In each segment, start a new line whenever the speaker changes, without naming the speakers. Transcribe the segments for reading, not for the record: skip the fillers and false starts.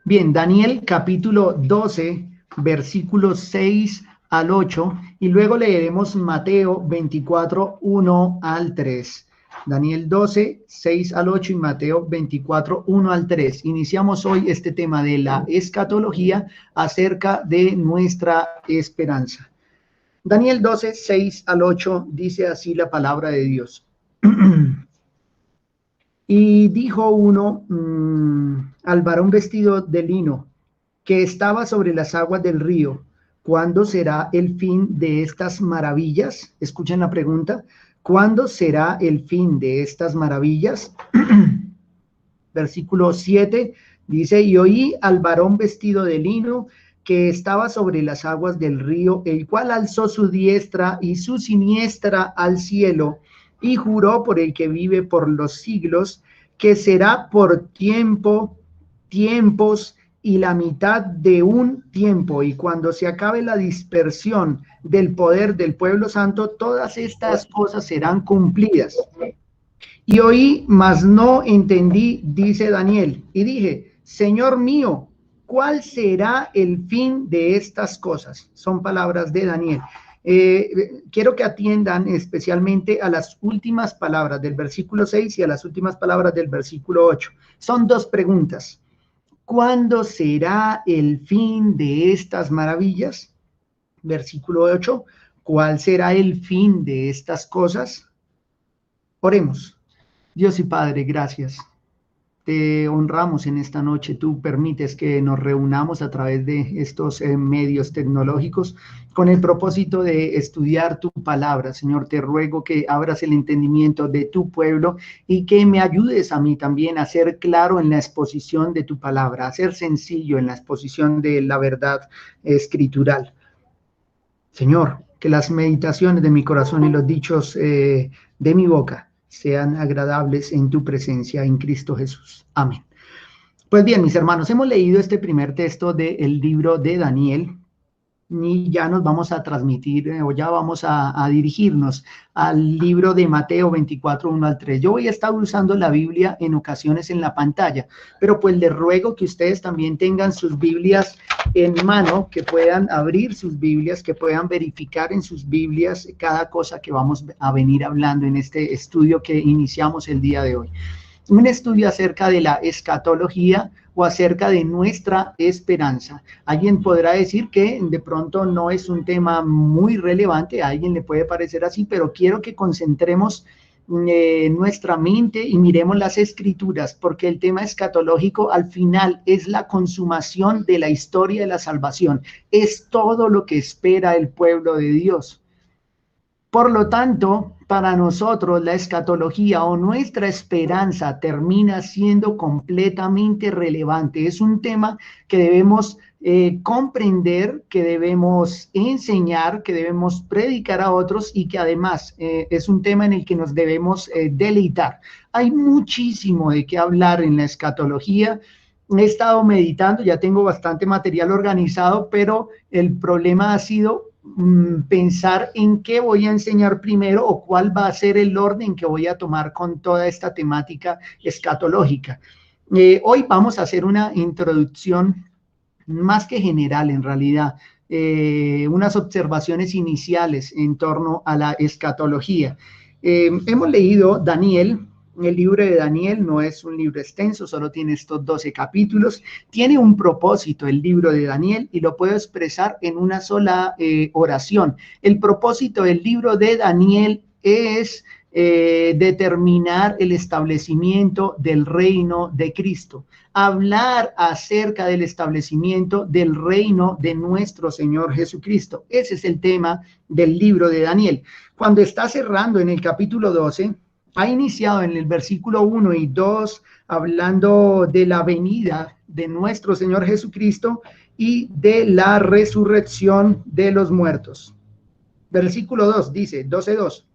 Bien, Daniel capítulo 12, versículos 6 al 8, y luego leeremos Mateo 24, 1 al 3. Daniel 12, 6 al 8 y Mateo 24, 1 al 3. Iniciamos hoy este tema de la escatología acerca de nuestra esperanza. Daniel 12, 6 al 8 dice así la palabra de Dios. Y dijo uno al varón vestido de lino, que estaba sobre las aguas del río: ¿cuándo será el fin de estas maravillas? Escuchen la pregunta. ¿Cuándo será el fin de estas maravillas? Versículo 7 dice: y oí al varón vestido de lino que estaba sobre las aguas del río, el cual alzó su diestra y su siniestra al cielo, y juró por el que vive por los siglos, que será por tiempos y la mitad de un tiempo, y cuando se acabe la dispersión del poder del pueblo santo, todas estas cosas serán cumplidas. Y oí, mas no entendí, dice Daniel, y dije: Señor mío, ¿cuál será el fin de estas cosas? Son palabras de Daniel. Quiero que atiendan especialmente a las últimas palabras del versículo 6 y a las últimas palabras del versículo 8. Son dos preguntas. ¿Cuándo será el fin de estas maravillas? Versículo 8. ¿Cuál será el fin de estas cosas? Oremos. Dios y Padre, gracias. Te honramos en esta noche. Tú permites que nos reunamos a través de estos medios tecnológicos con el propósito de estudiar tu palabra. Señor, te ruego que abras el entendimiento de tu pueblo y que me ayudes a mí también a ser claro en la exposición de tu palabra, a ser sencillo en la exposición de la verdad escritural. Señor, que las meditaciones de mi corazón y los dichos de mi boca sean agradables en tu presencia en Cristo Jesús. Amén. Pues bien, mis hermanos, hemos leído este primer texto del libro de Daniel y ya nos vamos a transmitir o ya vamos a dirigirnos al libro de Mateo 24, 1 al 3. Yo voy a estar usando la Biblia en ocasiones en la pantalla, pero pues les ruego que ustedes también tengan sus Biblias en mano, que puedan abrir sus Biblias, que puedan verificar en sus Biblias cada cosa que vamos a venir hablando en este estudio que iniciamos el día de hoy. Un estudio acerca de la escatología o acerca de nuestra esperanza. Alguien podrá decir que de pronto no es un tema muy relevante, a alguien le puede parecer así, pero quiero que concentremos nuestra mente y miremos las escrituras, porque el tema escatológico al final es la consumación de la historia de la salvación, es todo lo que espera el pueblo de Dios. Por lo tanto, para nosotros la escatología o nuestra esperanza termina siendo completamente relevante. Es un tema que debemos comprender, que debemos enseñar, que debemos predicar a otros y que además es un tema en el que nos debemos deleitar. Hay muchísimo de qué hablar en la escatología. He estado meditando, ya tengo bastante material organizado, pero el problema ha sido pensar en qué voy a enseñar primero o cuál va a ser el orden que voy a tomar con toda esta temática escatológica. Hoy vamos a hacer una introducción más que general en realidad, unas observaciones iniciales en torno a la escatología. Hemos leído Daniel. El libro de Daniel no es un libro extenso, solo tiene estos 12 capítulos. Tiene un propósito el libro de Daniel y lo puedo expresar en una sola oración. El propósito del libro de Daniel es determinar el establecimiento del reino de Cristo, hablar acerca del establecimiento del reino de nuestro Señor Jesucristo. Ese es el tema del libro de Daniel. Cuando está cerrando en el capítulo 12, ha iniciado en el versículo 1 y 2 hablando de la venida de nuestro Señor Jesucristo y de la resurrección de los muertos. Versículo 2 dice, 12:2.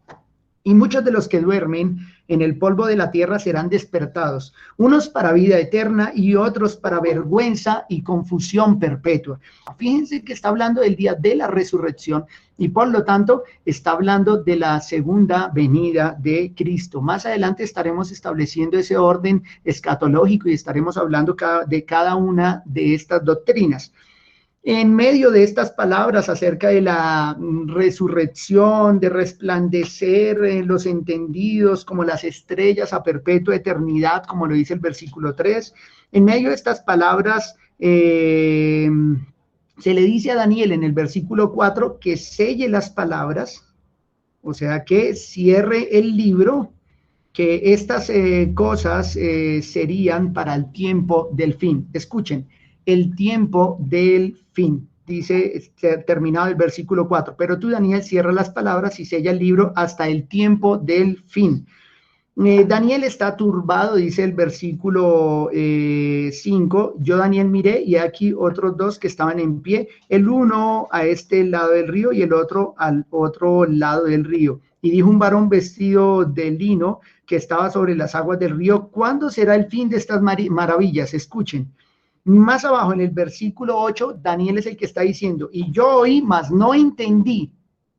Y muchos de los que duermen en el polvo de la tierra serán despertados, unos para vida eterna y otros para vergüenza y confusión perpetua. Fíjense que está hablando del día de la resurrección y por lo tanto está hablando de la segunda venida de Cristo. Más adelante estaremos estableciendo ese orden escatológico y estaremos hablando de cada una de estas doctrinas. En medio de estas palabras acerca de la resurrección, de resplandecer en los entendidos como las estrellas a perpetua eternidad, como lo dice el versículo 3, en medio de estas palabras se le dice a Daniel en el versículo 4 que selle las palabras, o sea, que cierre el libro, que estas cosas serían para el tiempo del fin. Escuchen, el tiempo del fin, dice terminado el versículo 4, pero tú, Daniel, cierra las palabras y sella el libro hasta el tiempo del fin. Daniel está turbado, dice el versículo 5, yo Daniel miré y aquí otros dos que estaban en pie, el uno a este lado del río y el otro al otro lado del río. Y dijo un varón vestido de lino que estaba sobre las aguas del río, ¿cuándo será el fin de estas maravillas? Escuchen. Más abajo en el versículo 8, Daniel es el que está diciendo, y yo oí, mas no entendí.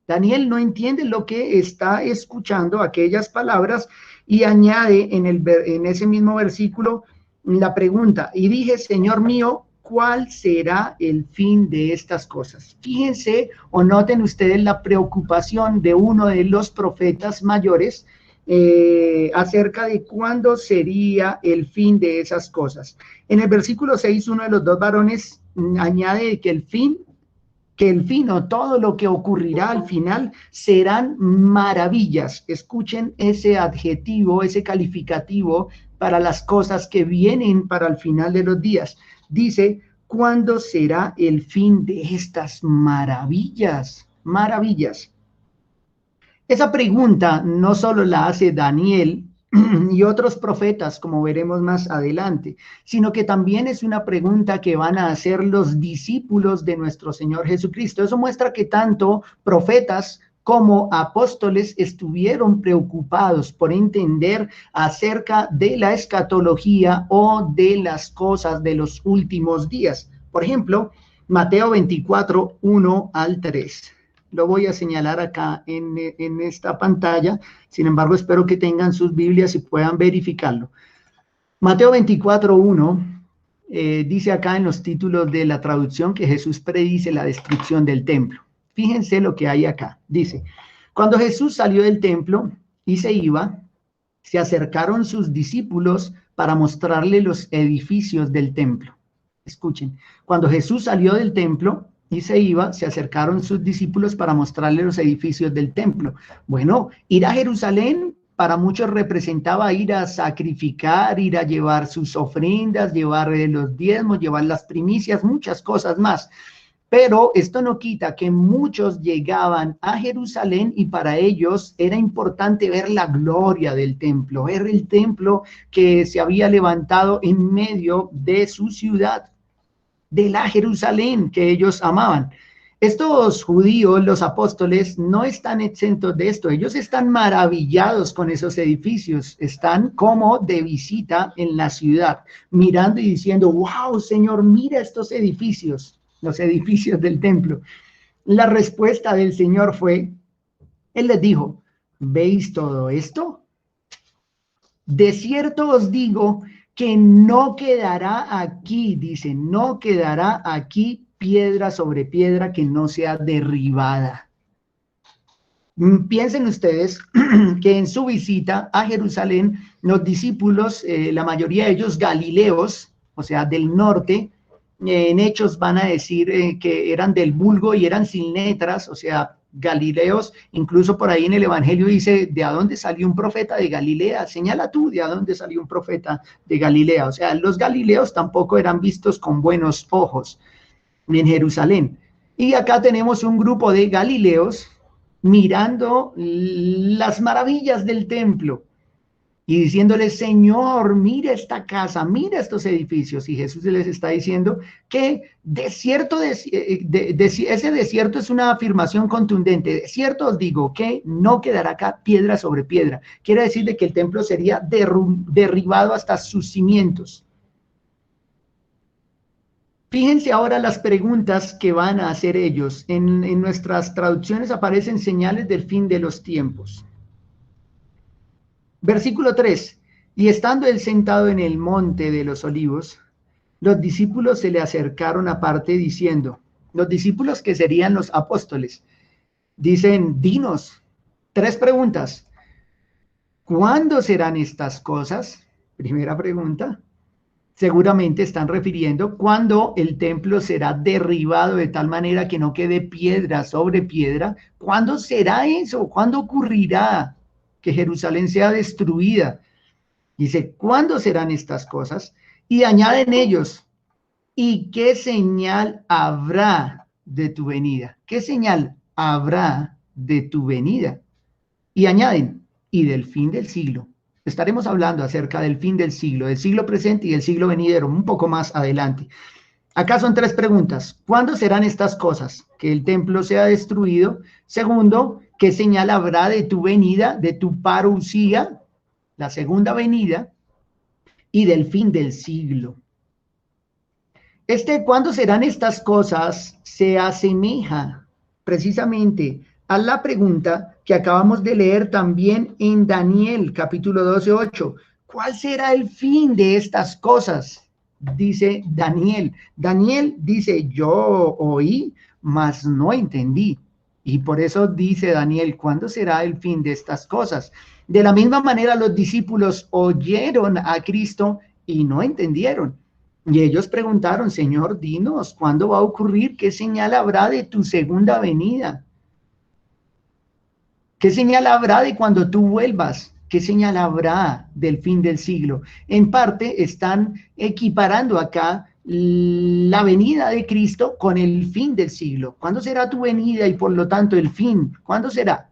Daniel no entiende lo que está escuchando, aquellas palabras, y añade en ese mismo versículo la pregunta, y dije, Señor mío, ¿cuál será el fin de estas cosas? Fíjense o noten ustedes la preocupación de uno de los profetas mayores acerca de cuándo sería el fin de esas cosas. En el versículo 6, uno de los dos varones añade que el fin o todo lo que ocurrirá al final serán maravillas. Escuchen ese adjetivo, ese calificativo para las cosas que vienen para el final de los días. Dice, ¿cuándo será el fin de estas maravillas? Maravillas. Esa pregunta no solo la hace Daniel y otros profetas, como veremos más adelante, sino que también es una pregunta que van a hacer los discípulos de nuestro Señor Jesucristo. Eso muestra que tanto profetas como apóstoles estuvieron preocupados por entender acerca de la escatología o de las cosas de los últimos días. Por ejemplo, Mateo 24, 1 al 3. Lo voy a señalar acá en esta pantalla. Sin embargo, espero que tengan sus Biblias y puedan verificarlo. Mateo 24, 1 dice acá en los títulos de la traducción que Jesús predice la destrucción del templo. Fíjense lo que hay acá. Dice, cuando Jesús salió del templo y se iba, se acercaron sus discípulos para mostrarle los edificios del templo. Escuchen, cuando Jesús salió del templo y se iba, se acercaron sus discípulos para mostrarle los edificios del templo. Bueno, ir a Jerusalén para muchos representaba ir a sacrificar, ir a llevar sus ofrendas, llevar los diezmos, llevar las primicias, muchas cosas más. Pero esto no quita que muchos llegaban a Jerusalén y para ellos era importante ver la gloria del templo, ver el templo que se había levantado en medio de su ciudad, de la Jerusalén que ellos amaban. Estos judíos, los apóstoles, no están exentos de esto. Ellos están maravillados con esos edificios. Están como de visita en la ciudad, mirando y diciendo, wow, Señor, mira estos edificios, los edificios del templo. La respuesta del Señor fue, Él les dijo, ¿veis todo esto? De cierto os digo que no quedará aquí, dice, no quedará aquí piedra sobre piedra que no sea derribada. Piensen ustedes que en su visita a Jerusalén, los discípulos, la mayoría de ellos galileos, o sea, del norte, en Hechos van a decir que eran del vulgo y eran sin letras, o sea, galileos. Incluso por ahí en el Evangelio dice, ¿de a dónde salió un profeta de Galilea? Señala tú, ¿de a dónde salió un profeta de Galilea? O sea, los galileos tampoco eran vistos con buenos ojos en Jerusalén. Y acá tenemos un grupo de galileos mirando las maravillas del templo. y diciéndoles, Señor, mira esta casa, mira estos edificios. Y Jesús les está diciendo que ese desierto es una afirmación contundente. De cierto os digo que no quedará acá piedra sobre piedra. Quiere decir de que el templo sería derribado hasta sus cimientos. Fíjense ahora las preguntas que van a hacer ellos. En nuestras traducciones aparecen señales del fin de los tiempos. Versículo 3. Y estando él sentado en el monte de los olivos, los discípulos se le acercaron aparte diciendo, los discípulos que serían los apóstoles, dicen, dinos, 3 preguntas. ¿Cuándo serán estas cosas? Primera pregunta. Seguramente están refiriendo cuando el templo será derribado de tal manera que no quede piedra sobre piedra. ¿Cuándo será eso? ¿Cuándo ocurrirá que Jerusalén sea destruida? Dice, ¿cuándo serán estas cosas? Y añaden ellos, ¿y qué señal habrá de tu venida? ¿Qué señal habrá de tu venida? Y añaden, y del fin del siglo. Estaremos hablando acerca del fin del siglo presente y del siglo venidero, un poco más adelante. Acá son 3 preguntas. ¿Cuándo serán estas cosas? Que el templo sea destruido. Segundo, ¿qué señal habrá de tu venida, de tu parucía, la segunda venida, y del fin del siglo? ¿Cuándo serán estas cosas? Se asemeja precisamente a la pregunta que acabamos de leer también en Daniel, capítulo 12:8. ¿Cuál será el fin de estas cosas? Dice Daniel. Daniel dice, yo oí, mas no entendí. Y por eso dice Daniel, ¿cuándo será el fin de estas cosas? De la misma manera, los discípulos oyeron a Cristo y no entendieron. Y ellos preguntaron, Señor, dinos, ¿cuándo va a ocurrir? ¿Qué señal habrá de tu segunda venida? ¿Qué señal habrá de cuando tú vuelvas? ¿Qué señal habrá del fin del siglo? En parte están equiparando acá la venida de Cristo con el fin del siglo. ¿Cuándo será tu venida y por lo tanto el fin? ¿Cuándo será?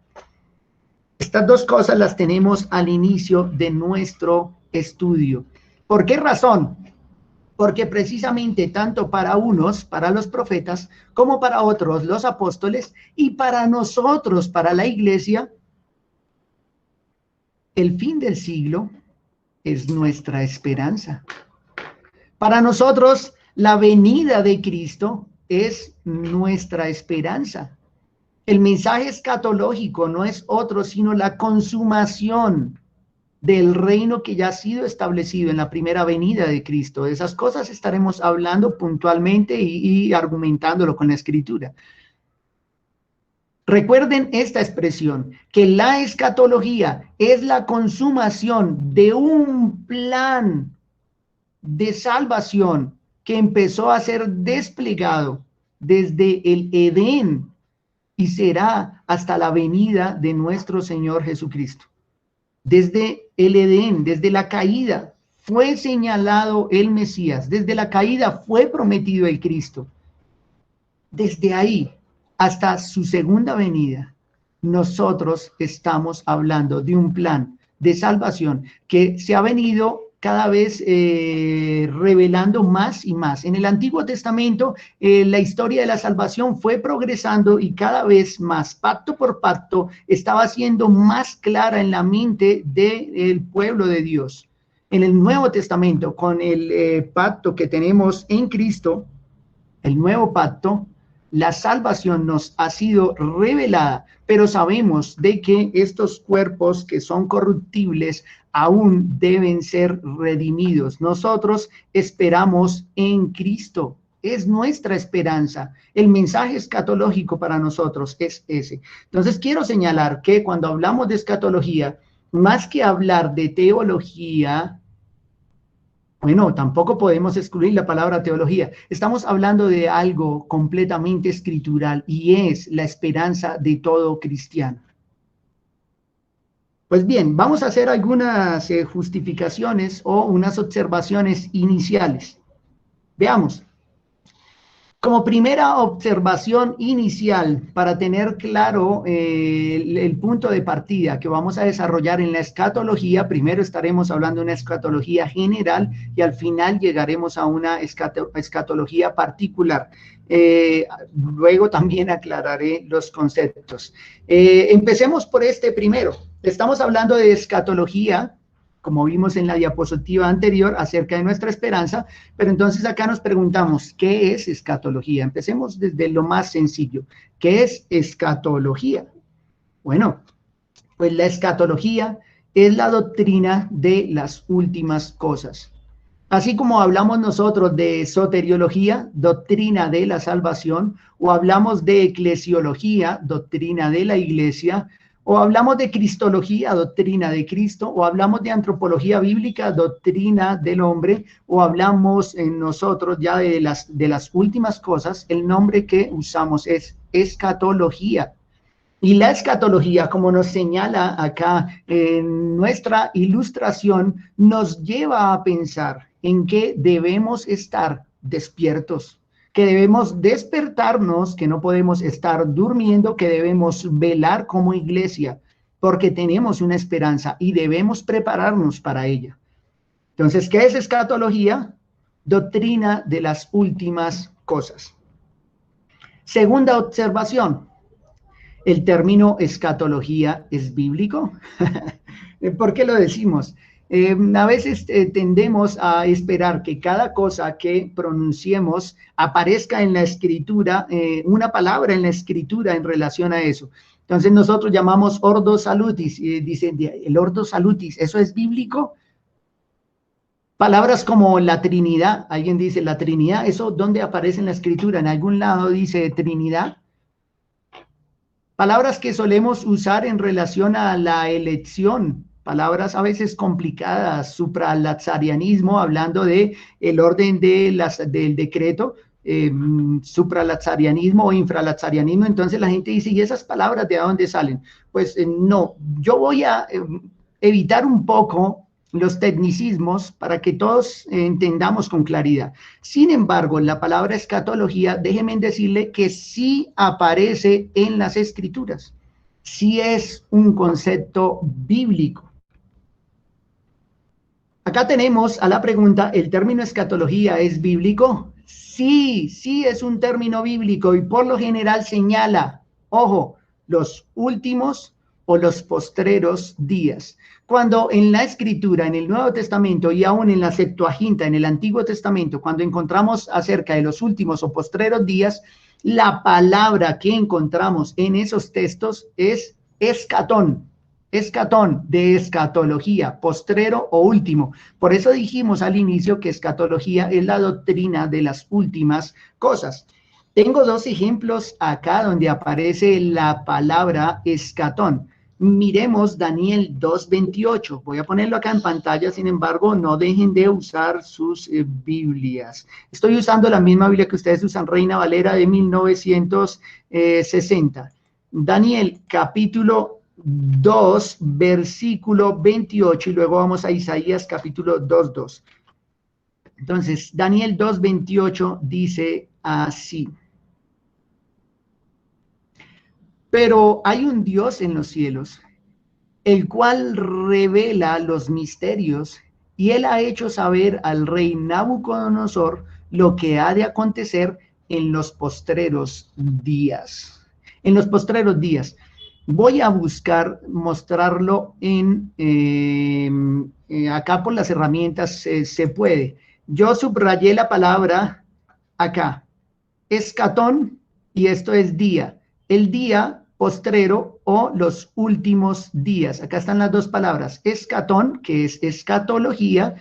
Estas 2 cosas las tenemos al inicio de nuestro estudio. ¿Por qué razón? Porque precisamente tanto para unos, para los profetas, como para otros, los apóstoles, y para nosotros, para la iglesia, el fin del siglo es nuestra esperanza. Para nosotros, la venida de Cristo es nuestra esperanza. El mensaje escatológico no es otro, sino la consumación del reino que ya ha sido establecido en la primera venida de Cristo. De esas cosas estaremos hablando puntualmente y argumentándolo con la Escritura. Recuerden esta expresión, que la escatología es la consumación de un plan de salvación que empezó a ser desplegado desde el Edén y será hasta la venida de nuestro Señor Jesucristo. Desde el Edén, desde la caída, fue señalado el Mesías. Desde la caída fue prometido el Cristo. Desde ahí hasta su segunda venida, nosotros estamos hablando de un plan de salvación que se ha venido cada vez revelando más y más. En el Antiguo Testamento, la historia de la salvación fue progresando y cada vez más, pacto por pacto, estaba siendo más clara en la mente del pueblo de Dios. En el Nuevo Testamento, con el pacto que tenemos en Cristo, el nuevo pacto, la salvación nos ha sido revelada, pero sabemos de que estos cuerpos que son corruptibles aún deben ser redimidos. Nosotros esperamos en Cristo. Es nuestra esperanza. El mensaje escatológico para nosotros es ese. Entonces quiero señalar que cuando hablamos de escatología, más que hablar de teología, bueno, tampoco podemos excluir la palabra teología. Estamos hablando de algo completamente escritural y es la esperanza de todo cristiano. Pues bien, vamos a hacer algunas justificaciones o unas observaciones iniciales. Veamos. Como primera observación inicial, para tener claro el punto de partida que vamos a desarrollar en la escatología, primero estaremos hablando de una escatología general y al final llegaremos a una escatología particular. Luego también aclararé los conceptos. Empecemos por este primero. Estamos hablando de escatología, como vimos en la diapositiva anterior, acerca de nuestra esperanza, pero entonces acá nos preguntamos, ¿qué es escatología? Empecemos desde lo más sencillo. ¿Qué es escatología? Bueno, pues la escatología es la doctrina de las últimas cosas. Así como hablamos nosotros de soteriología, doctrina de la salvación, o hablamos de eclesiología, doctrina de la iglesia, o hablamos de cristología, doctrina de Cristo, o hablamos de antropología bíblica, doctrina del hombre, o hablamos en nosotros ya de las últimas cosas, el nombre que usamos es escatología. Y la escatología, como nos señala acá en nuestra ilustración, nos lleva a pensar en que debemos estar despiertos, que debemos despertarnos, que no podemos estar durmiendo, que debemos velar como iglesia, porque tenemos una esperanza y debemos prepararnos para ella. Entonces, ¿qué es escatología? Doctrina de las últimas cosas. Segunda observación. ¿El término escatología es bíblico? ¿Por qué lo decimos? A veces tendemos a esperar que cada cosa que pronunciemos aparezca en la escritura, una palabra en la escritura en relación a eso. Entonces nosotros llamamos ordo salutis y dicen, el ordo salutis, ¿eso es bíblico? Palabras como la Trinidad, alguien dice la Trinidad, ¿eso dónde aparece en la escritura? ¿En algún lado dice Trinidad? Palabras que solemos usar en relación a la elección, palabras a veces complicadas, supralazarianismo, hablando de el orden del decreto, supralazarianismo o infralazarianismo. Entonces la gente dice, ¿y esas palabras de dónde salen? Pues no, yo voy a evitar un poco los tecnicismos para que todos entendamos con claridad. Sin embargo, la palabra escatología, déjenme decirle que sí aparece en las escrituras, sí es un concepto bíblico. Acá tenemos a la pregunta, ¿el término escatología es bíblico? Sí, sí es un término bíblico y por lo general señala, ojo, los últimos o los postreros días. Cuando en la escritura, en el Nuevo Testamento y aún en la Septuaginta, en el Antiguo Testamento, cuando encontramos acerca de los últimos o postreros días, la palabra que encontramos en esos textos es escatón. Escatón, de escatología, postrero o último. Por eso dijimos al inicio que escatología es la doctrina de las últimas cosas. Tengo dos ejemplos acá donde aparece la palabra escatón. Miremos Daniel 2:28. Voy a ponerlo acá en pantalla, sin embargo, no dejen de usar sus Biblias. Estoy usando la misma Biblia que ustedes usan, Reina Valera de 1960. Daniel, capítulo 2, versículo 28, y luego vamos a Isaías, capítulo 2:2. Entonces, Daniel 2:28 dice así. Pero hay un Dios en los cielos, el cual revela los misterios, y él ha hecho saber al rey Nabucodonosor lo que ha de acontecer en los postreros días. En los postreros días. Voy a buscar mostrarlo en acá por las herramientas se puede. Yo subrayé la palabra acá, escatón, y esto es día. El día postrero o los últimos días. Acá están las dos palabras, escatón, que es escatología,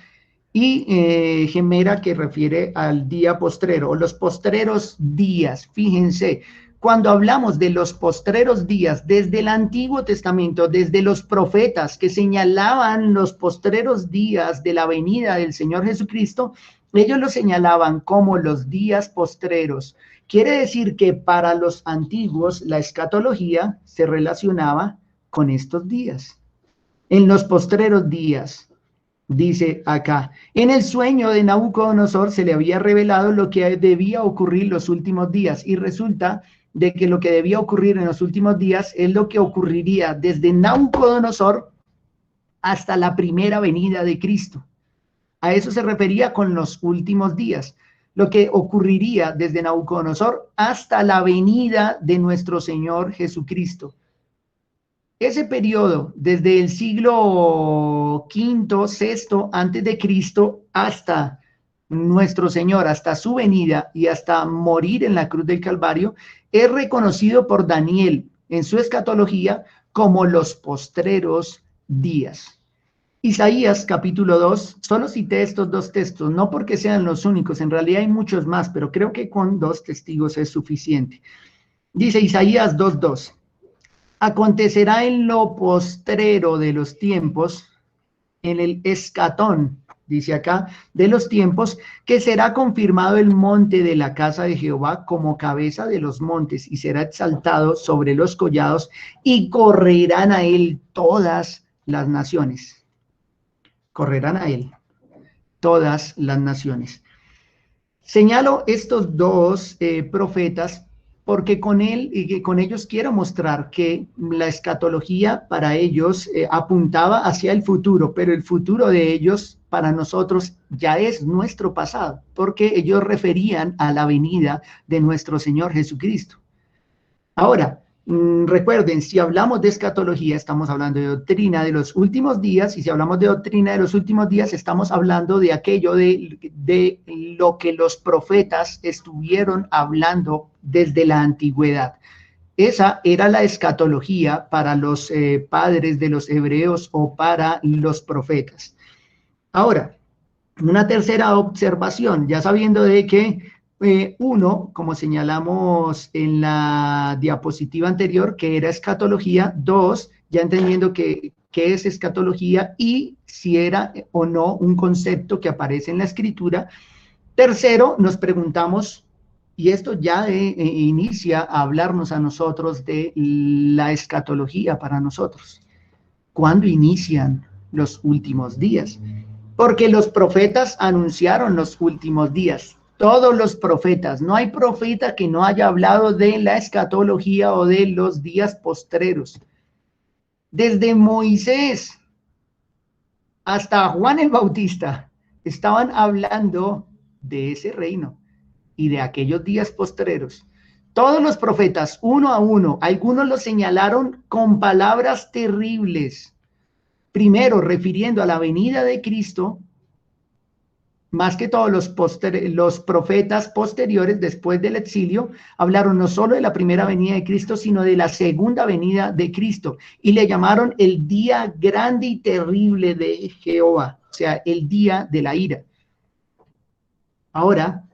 y gemera, que refiere al día postrero, o los postreros días. Fíjense, cuando hablamos de los postreros días, desde el Antiguo Testamento, desde los profetas que señalaban los postreros días de la venida del Señor Jesucristo, ellos lo señalaban como los días postreros. Quiere decir que para los antiguos la escatología se relacionaba con estos días. En los postreros días. Dice acá, en el sueño de Nabucodonosor se le había revelado lo que debía ocurrir los últimos días y resulta de que lo que debía ocurrir en los últimos días es lo que ocurriría desde Nabucodonosor hasta la primera venida de Cristo. A eso se refería con los últimos días, lo que ocurriría desde Nabucodonosor hasta la venida de nuestro Señor Jesucristo. Ese periodo, desde el siglo V, VI antes de Cristo hasta nuestro Señor, hasta su venida y hasta morir en la cruz del Calvario, es reconocido por Daniel en su escatología como los postreros días. Isaías capítulo 2, solo cité estos dos textos, no porque sean los únicos, en realidad hay muchos más, pero creo que con dos testigos es suficiente. Dice Isaías 2:2. Acontecerá en lo postrero de los tiempos, en el escatón, dice acá, de los tiempos, que será confirmado el monte de la casa de Jehová como cabeza de los montes y será exaltado sobre los collados y correrán a él todas las naciones. Correrán a él todas las naciones. Señalo estos dos profetas porque con él y con ellos quiero mostrar que la escatología para ellos apuntaba hacia el futuro, pero el futuro de ellos para nosotros ya es nuestro pasado, porque ellos referían a la venida de nuestro Señor Jesucristo. Ahora, recuerden, si hablamos de escatología, estamos hablando de doctrina de los últimos días, y si hablamos de doctrina de los últimos días, estamos hablando de aquello de lo que los profetas estuvieron hablando desde la antigüedad. Esa era la escatología para los padres de los hebreos o para los profetas. Ahora, una tercera observación, ya sabiendo de que uno, como señalamos en la diapositiva anterior, que era escatología. Dos, ya entendiendo qué es escatología y si era o no un concepto que aparece en la escritura. Tercero, nos preguntamos, y esto ya inicia a hablarnos a nosotros de la escatología para nosotros. ¿Cuándo inician los últimos días? Porque los profetas anunciaron los últimos días. Todos los profetas, no hay profeta que no haya hablado de la escatología o de los días postreros. Desde Moisés hasta Juan el Bautista estaban hablando de ese reino y de aquellos días postreros. Todos los profetas, uno a uno, algunos los señalaron con palabras terribles. Primero, refiriendo a la venida de Cristo. Más que todos los profetas posteriores, después del exilio, hablaron no solo de la primera venida de Cristo, sino de la segunda venida de Cristo. Y le llamaron el día grande y terrible de Jehová, o sea, el día de la ira. Ahora,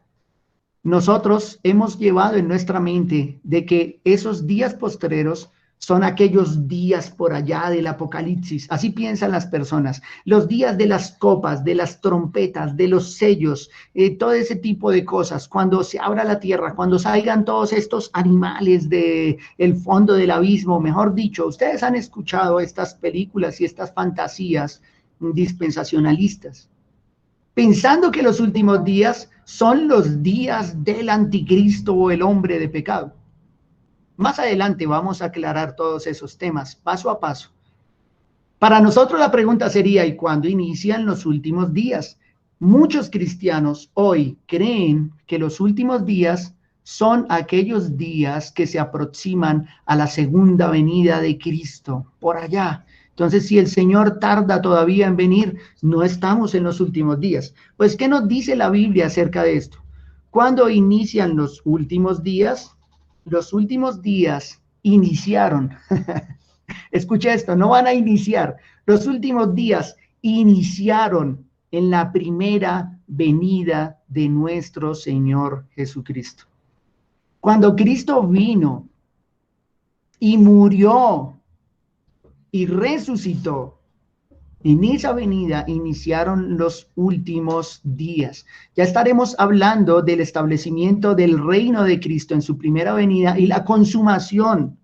nosotros hemos llevado en nuestra mente de que esos días postreros son aquellos días por allá del Apocalipsis. Así piensan las personas. Los días de las copas, de las trompetas, de los sellos, todo ese tipo de cosas. Cuando se abra la tierra, cuando salgan todos estos animales del fondo del abismo. Mejor dicho, ustedes han escuchado estas películas y estas fantasías dispensacionalistas, pensando que los últimos días son los días del anticristo o el hombre de pecado. Más adelante vamos a aclarar todos esos temas, paso a paso. Para nosotros la pregunta sería, ¿y cuándo inician los últimos días? Muchos cristianos hoy creen que los últimos días son aquellos días que se aproximan a la segunda venida de Cristo, por allá. Entonces, si el Señor tarda todavía en venir, no estamos en los últimos días. Pues, ¿qué nos dice la Biblia acerca de esto? ¿Cuándo inician los últimos días? Los últimos días iniciaron. Escucha esto, no van a iniciar. Los últimos días iniciaron en la primera venida de nuestro Señor Jesucristo. Cuando Cristo vino y murió y resucitó, en esa venida iniciaron los últimos días. Ya estaremos hablando del establecimiento del reino de Cristo en su primera venida y la consumación,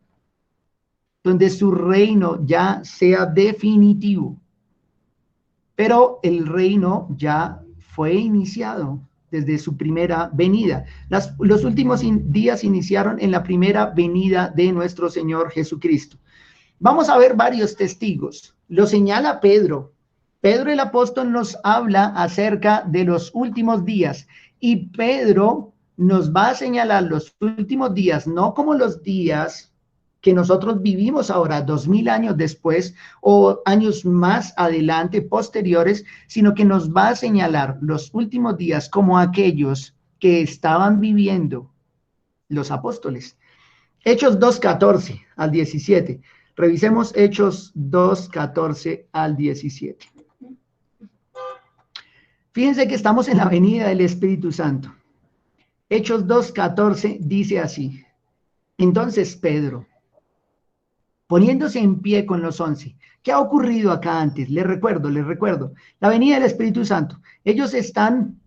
donde su reino ya sea definitivo. pero el reino ya fue iniciado desde su primera venida. Los últimos días iniciaron en la primera venida de nuestro Señor Jesucristo. Vamos a ver varios testigos. Lo señala Pedro. Pedro el apóstol nos habla acerca de los últimos días y Pedro nos va a señalar los últimos días, no como los días que nosotros vivimos ahora, 2000 años después o años más adelante, posteriores, sino que nos va a señalar los últimos días como aquellos que estaban viviendo los apóstoles. Hechos 2:14 al 17. Revisemos Hechos 2:14 al 17. Fíjense que estamos en la venida del Espíritu Santo. Hechos 2:14 dice así: entonces Pedro, poniéndose en pie con los 11, ¿qué ha ocurrido acá antes? Les recuerdo, la venida del Espíritu Santo. Ellos están,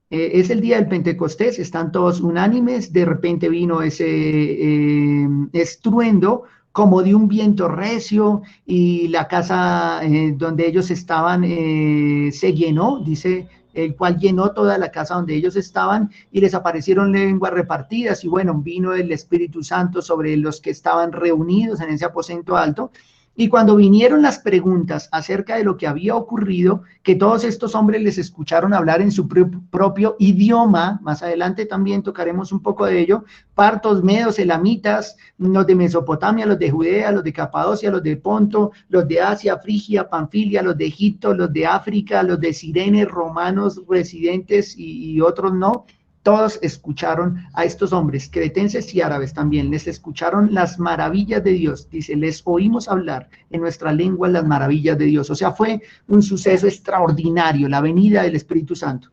es el día del Pentecostés, están todos unánimes, de repente vino ese estruendo como de un viento recio y la casa donde ellos estaban se llenó, dice, el cual llenó toda la casa donde ellos estaban y les aparecieron lenguas repartidas y bueno, vino el Espíritu Santo sobre los que estaban reunidos en ese aposento alto. Y cuando vinieron las preguntas acerca de lo que había ocurrido, que todos estos hombres les escucharon hablar en su propio idioma, más adelante también tocaremos un poco de ello, partos, medos, elamitas, los de Mesopotamia, los de Judea, los de Capadocia, los de Ponto, los de Asia, Frigia, Panfilia, los de Egipto, los de África, los de Cirene, romanos residentes y otros no. Todos escucharon a estos hombres, cretenses y árabes también, les escucharon las maravillas de Dios. Dice, les oímos hablar en nuestra lengua las maravillas de Dios. O sea, fue un suceso extraordinario, la venida del Espíritu Santo.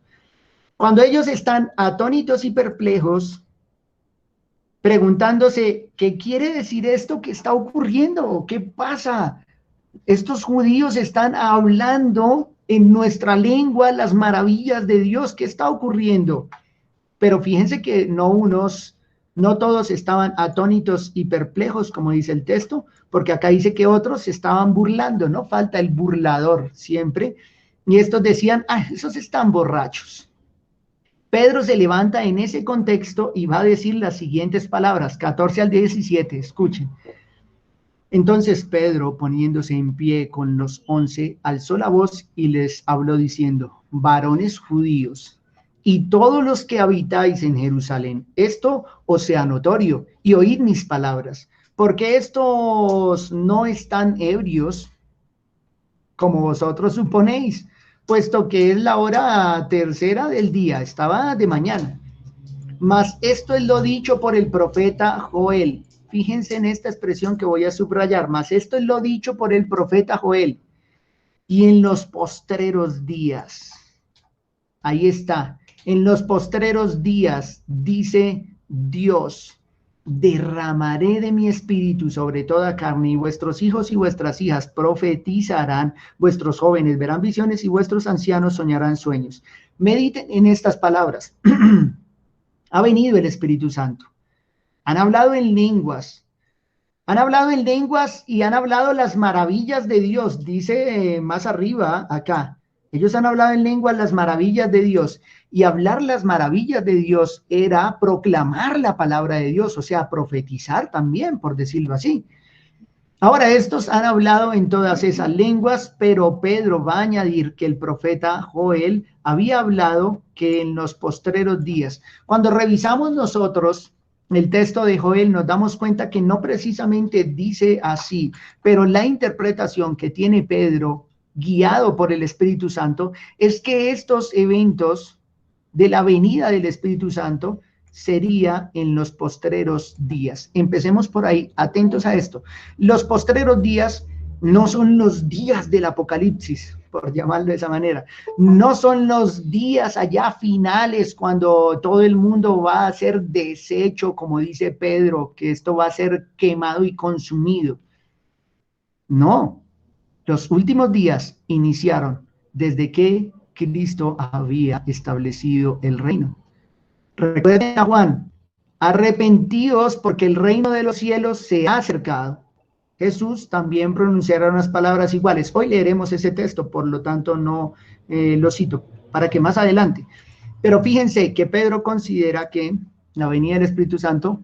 Cuando ellos están atónitos y perplejos, preguntándose, ¿qué quiere decir esto que está ocurriendo? ¿Qué pasa? Estos judíos están hablando en nuestra lengua las maravillas de Dios. ¿Qué está ocurriendo? Pero fíjense que no todos estaban atónitos y perplejos, como dice el texto, porque acá dice que otros se estaban burlando, ¿no? Falta el burlador siempre. Y estos decían, esos están borrachos. Pedro se levanta en ese contexto y va a decir las siguientes palabras, 14 al 17, escuchen. Entonces Pedro, poniéndose en pie con los 11, alzó la voz y les habló diciendo, varones judíos, y todos los que habitáis en Jerusalén, esto os sea notorio, y oíd mis palabras, porque estos no están ebrios, como vosotros suponéis, puesto que es la hora tercera del día, estaba de mañana. Mas esto es lo dicho por el profeta Joel. Fíjense en esta expresión que voy a subrayar, mas esto es lo dicho por el profeta Joel. Y en los postreros días, ahí está, en los postreros días, dice Dios, derramaré de mi espíritu sobre toda carne y vuestros hijos y vuestras hijas profetizarán, vuestros jóvenes verán visiones y vuestros ancianos soñarán sueños. Mediten en estas palabras. Ha venido el Espíritu Santo. Han hablado en lenguas. Han hablado en lenguas y han hablado las maravillas de Dios. Dice más arriba acá. Ellos han hablado en lenguas las maravillas de Dios. Y hablar las maravillas de Dios era proclamar la palabra de Dios, o sea, profetizar también, por decirlo así. Ahora, estos han hablado en todas esas lenguas, pero Pedro va a añadir que el profeta Joel había hablado que en los postreros días. Cuando revisamos nosotros el texto de Joel, nos damos cuenta que no precisamente dice así, pero la interpretación que tiene Pedro, guiado por el Espíritu Santo, es que estos eventos de la venida del Espíritu Santo sería en los postreros días. Empecemos por ahí, atentos a esto. Los postreros días no son los días del Apocalipsis, por llamarlo de esa manera. No son los días allá finales cuando todo el mundo va a ser deshecho, como dice Pedro, que esto va a ser quemado y consumido. No, los últimos días iniciaron desde que Cristo había establecido el reino. Recuerden a Juan, arrepentíos porque el reino de los cielos se ha acercado. Jesús también pronunciará unas palabras iguales. Hoy leeremos ese texto, por lo tanto no lo cito, para que más adelante. Pero fíjense que Pedro considera que la venida del Espíritu Santo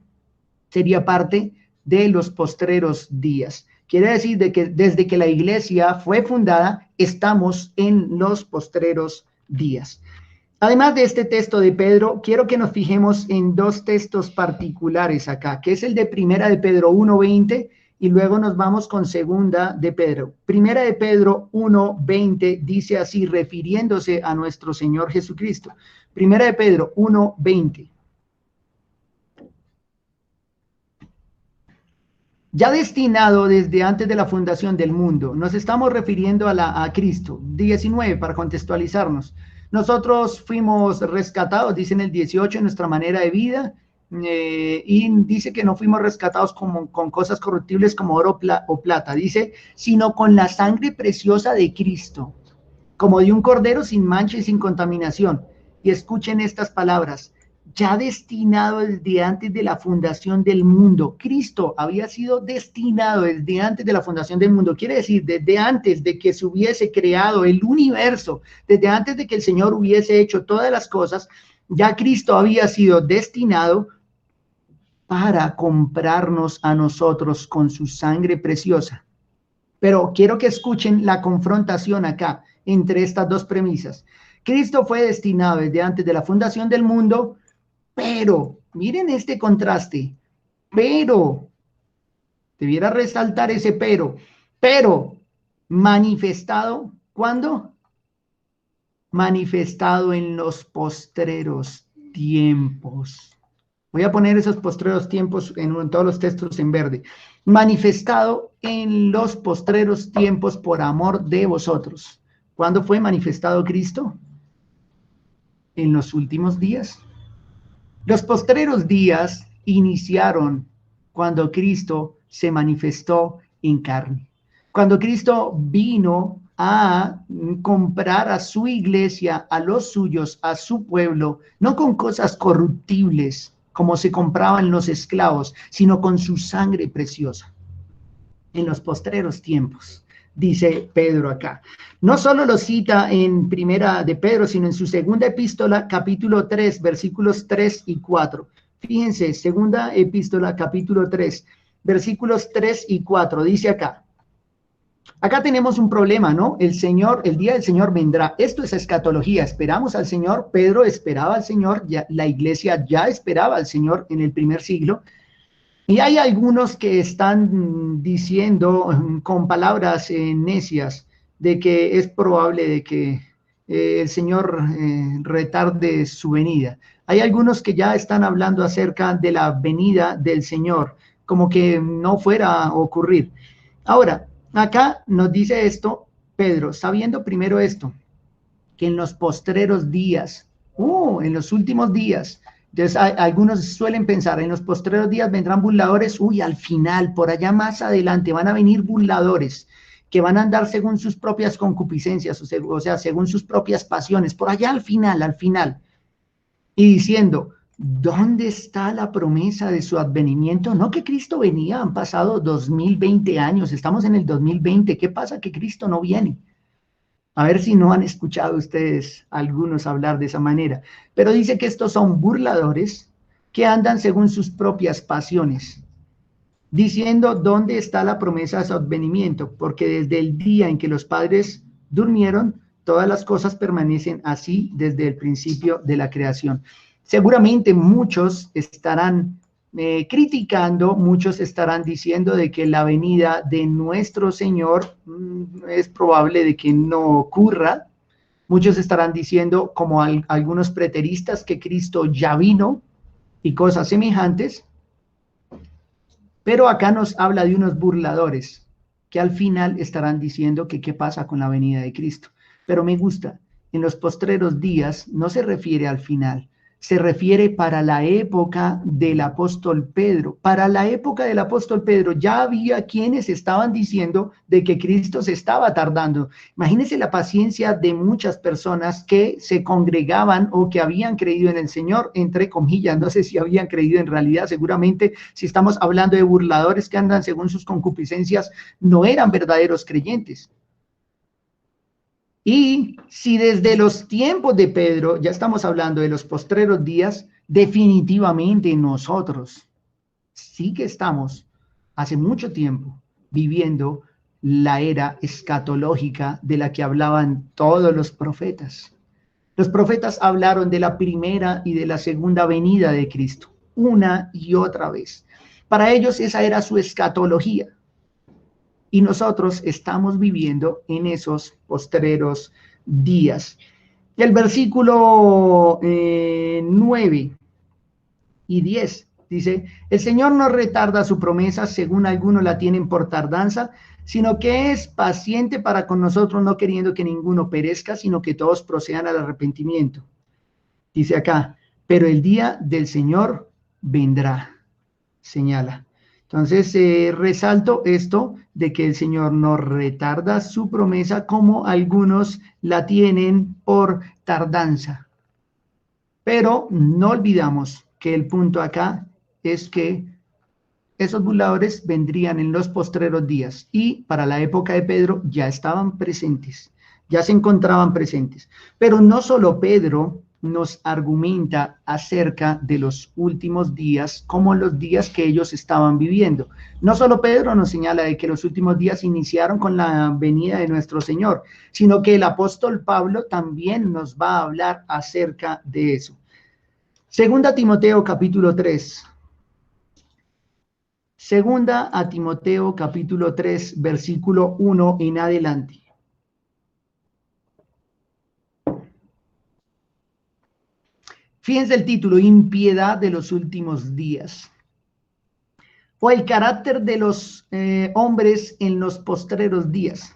sería parte de los postreros días. Quiere decir de que desde que la iglesia fue fundada, estamos en los postreros días. Además de este texto de Pedro, quiero que nos fijemos en dos textos particulares acá, que es el de Primera de Pedro 1:20 y luego nos vamos con Segunda de Pedro. Primera de Pedro 1:20 dice así, refiriéndose a nuestro Señor Jesucristo. Primera de Pedro 1:20. Ya destinado desde antes de la fundación del mundo, nos estamos refiriendo a Cristo. 19, para contextualizarnos. Nosotros fuimos rescatados, dice en el 18, en nuestra manera de vida, y dice que no fuimos rescatados con cosas corruptibles como oro o plata, dice, sino con la sangre preciosa de Cristo, como de un cordero sin mancha y sin contaminación. Y escuchen estas palabras, ya destinado desde antes de la fundación del mundo. Cristo había sido destinado desde antes de la fundación del mundo. Quiere decir, desde antes de que se hubiese creado el universo, desde antes de que el Señor hubiese hecho todas las cosas, ya Cristo había sido destinado para comprarnos a nosotros con su sangre preciosa. Pero quiero que escuchen la confrontación acá entre estas dos premisas. Cristo fue destinado desde antes de la fundación del mundo, pero, miren este contraste, pero, debiera resaltar ese pero, manifestado, ¿cuándo? Manifestado en los postreros tiempos. Voy a poner esos postreros tiempos en todos los textos en verde. Manifestado en los postreros tiempos por amor de vosotros. ¿Cuándo fue manifestado Cristo? En los últimos días. Los postreros días iniciaron cuando Cristo se manifestó en carne. Cuando Cristo vino a comprar a su iglesia, a los suyos, a su pueblo, no con cosas corruptibles como se compraban los esclavos, sino con su sangre preciosa. En los postreros tiempos, dice Pedro acá. No solo lo cita en Primera de Pedro, sino en su segunda epístola, capítulo 3, versículos 3 y 4. Fíjense, segunda epístola, capítulo 3, versículos 3 y 4, dice acá. Acá tenemos un problema, ¿no? El día del Señor vendrá. Esto es escatología. Esperamos al Señor. Pedro esperaba al Señor. La iglesia ya esperaba al Señor en el primer siglo. Y hay algunos que están diciendo con palabras necias de que es probable de que el Señor retarde su venida. Hay algunos que ya están hablando acerca de la venida del Señor, como que no fuera a ocurrir. Ahora, acá nos dice esto Pedro, sabiendo primero esto, que en los postreros días, en los últimos días, entonces algunos suelen pensar, en los postreros días vendrán burladores, al final, por allá más adelante, van a venir burladores que van a andar según sus propias concupiscencias, o sea, según sus propias pasiones, por allá al final, y diciendo, ¿dónde está la promesa de su advenimiento? No que Cristo venía, han pasado 2020 años, estamos en el 2020, ¿qué pasa que Cristo no viene? A ver si no han escuchado ustedes algunos hablar de esa manera. Pero dice que estos son burladores que andan según sus propias pasiones, diciendo dónde está la promesa de su advenimiento, porque desde el día en que los padres durmieron, todas las cosas permanecen así desde el principio de la creación. Seguramente muchos estarán criticando, muchos estarán diciendo de que la venida de nuestro Señor es probable de que no ocurra. Muchos estarán diciendo, como algunos preteristas, que Cristo ya vino y cosas semejantes. Pero acá nos habla de unos burladores que al final estarán diciendo que qué pasa con la venida de Cristo. Pero me gusta, en los postreros días no se refiere al final, se refiere para la época del apóstol Pedro. Para la época del apóstol Pedro ya había quienes estaban diciendo de que Cristo se estaba tardando. Imagínense la paciencia de muchas personas que se congregaban o que habían creído en el Señor, entre comillas, no sé si habían creído en realidad, seguramente si estamos hablando de burladores que andan según sus concupiscencias, no eran verdaderos creyentes. Y si desde los tiempos de Pedro, ya estamos hablando de los postreros días, definitivamente nosotros sí que estamos hace mucho tiempo viviendo la era escatológica de la que hablaban todos los profetas. Los profetas hablaron de la primera y de la segunda venida de Cristo, una y otra vez. Para ellos esa era su escatología. Y nosotros estamos viviendo en esos postreros días. El versículo 9 y 10 dice, el Señor no retarda su promesa, según algunos la tienen por tardanza, sino que es paciente para con nosotros, no queriendo que ninguno perezca, sino que todos procedan al arrepentimiento. Dice acá, pero el día del Señor vendrá, señala. Entonces, resalto esto de que el Señor no retarda su promesa como algunos la tienen por tardanza. Pero no olvidamos que el punto acá es que esos burladores vendrían en los postreros días y para la época de Pedro ya estaban presentes, ya se encontraban presentes. Pero no solo Pedro nos argumenta acerca de los últimos días como los días que ellos estaban viviendo. No solo Pedro nos señala de que los últimos días iniciaron con la venida de nuestro Señor, sino que el apóstol Pablo también nos va a hablar acerca de eso. Segunda Timoteo capítulo 3. Segunda a Timoteo capítulo 3, versículo 1 en adelante. Fíjense el título, impiedad de los últimos días. O el carácter de los hombres en los postreros días.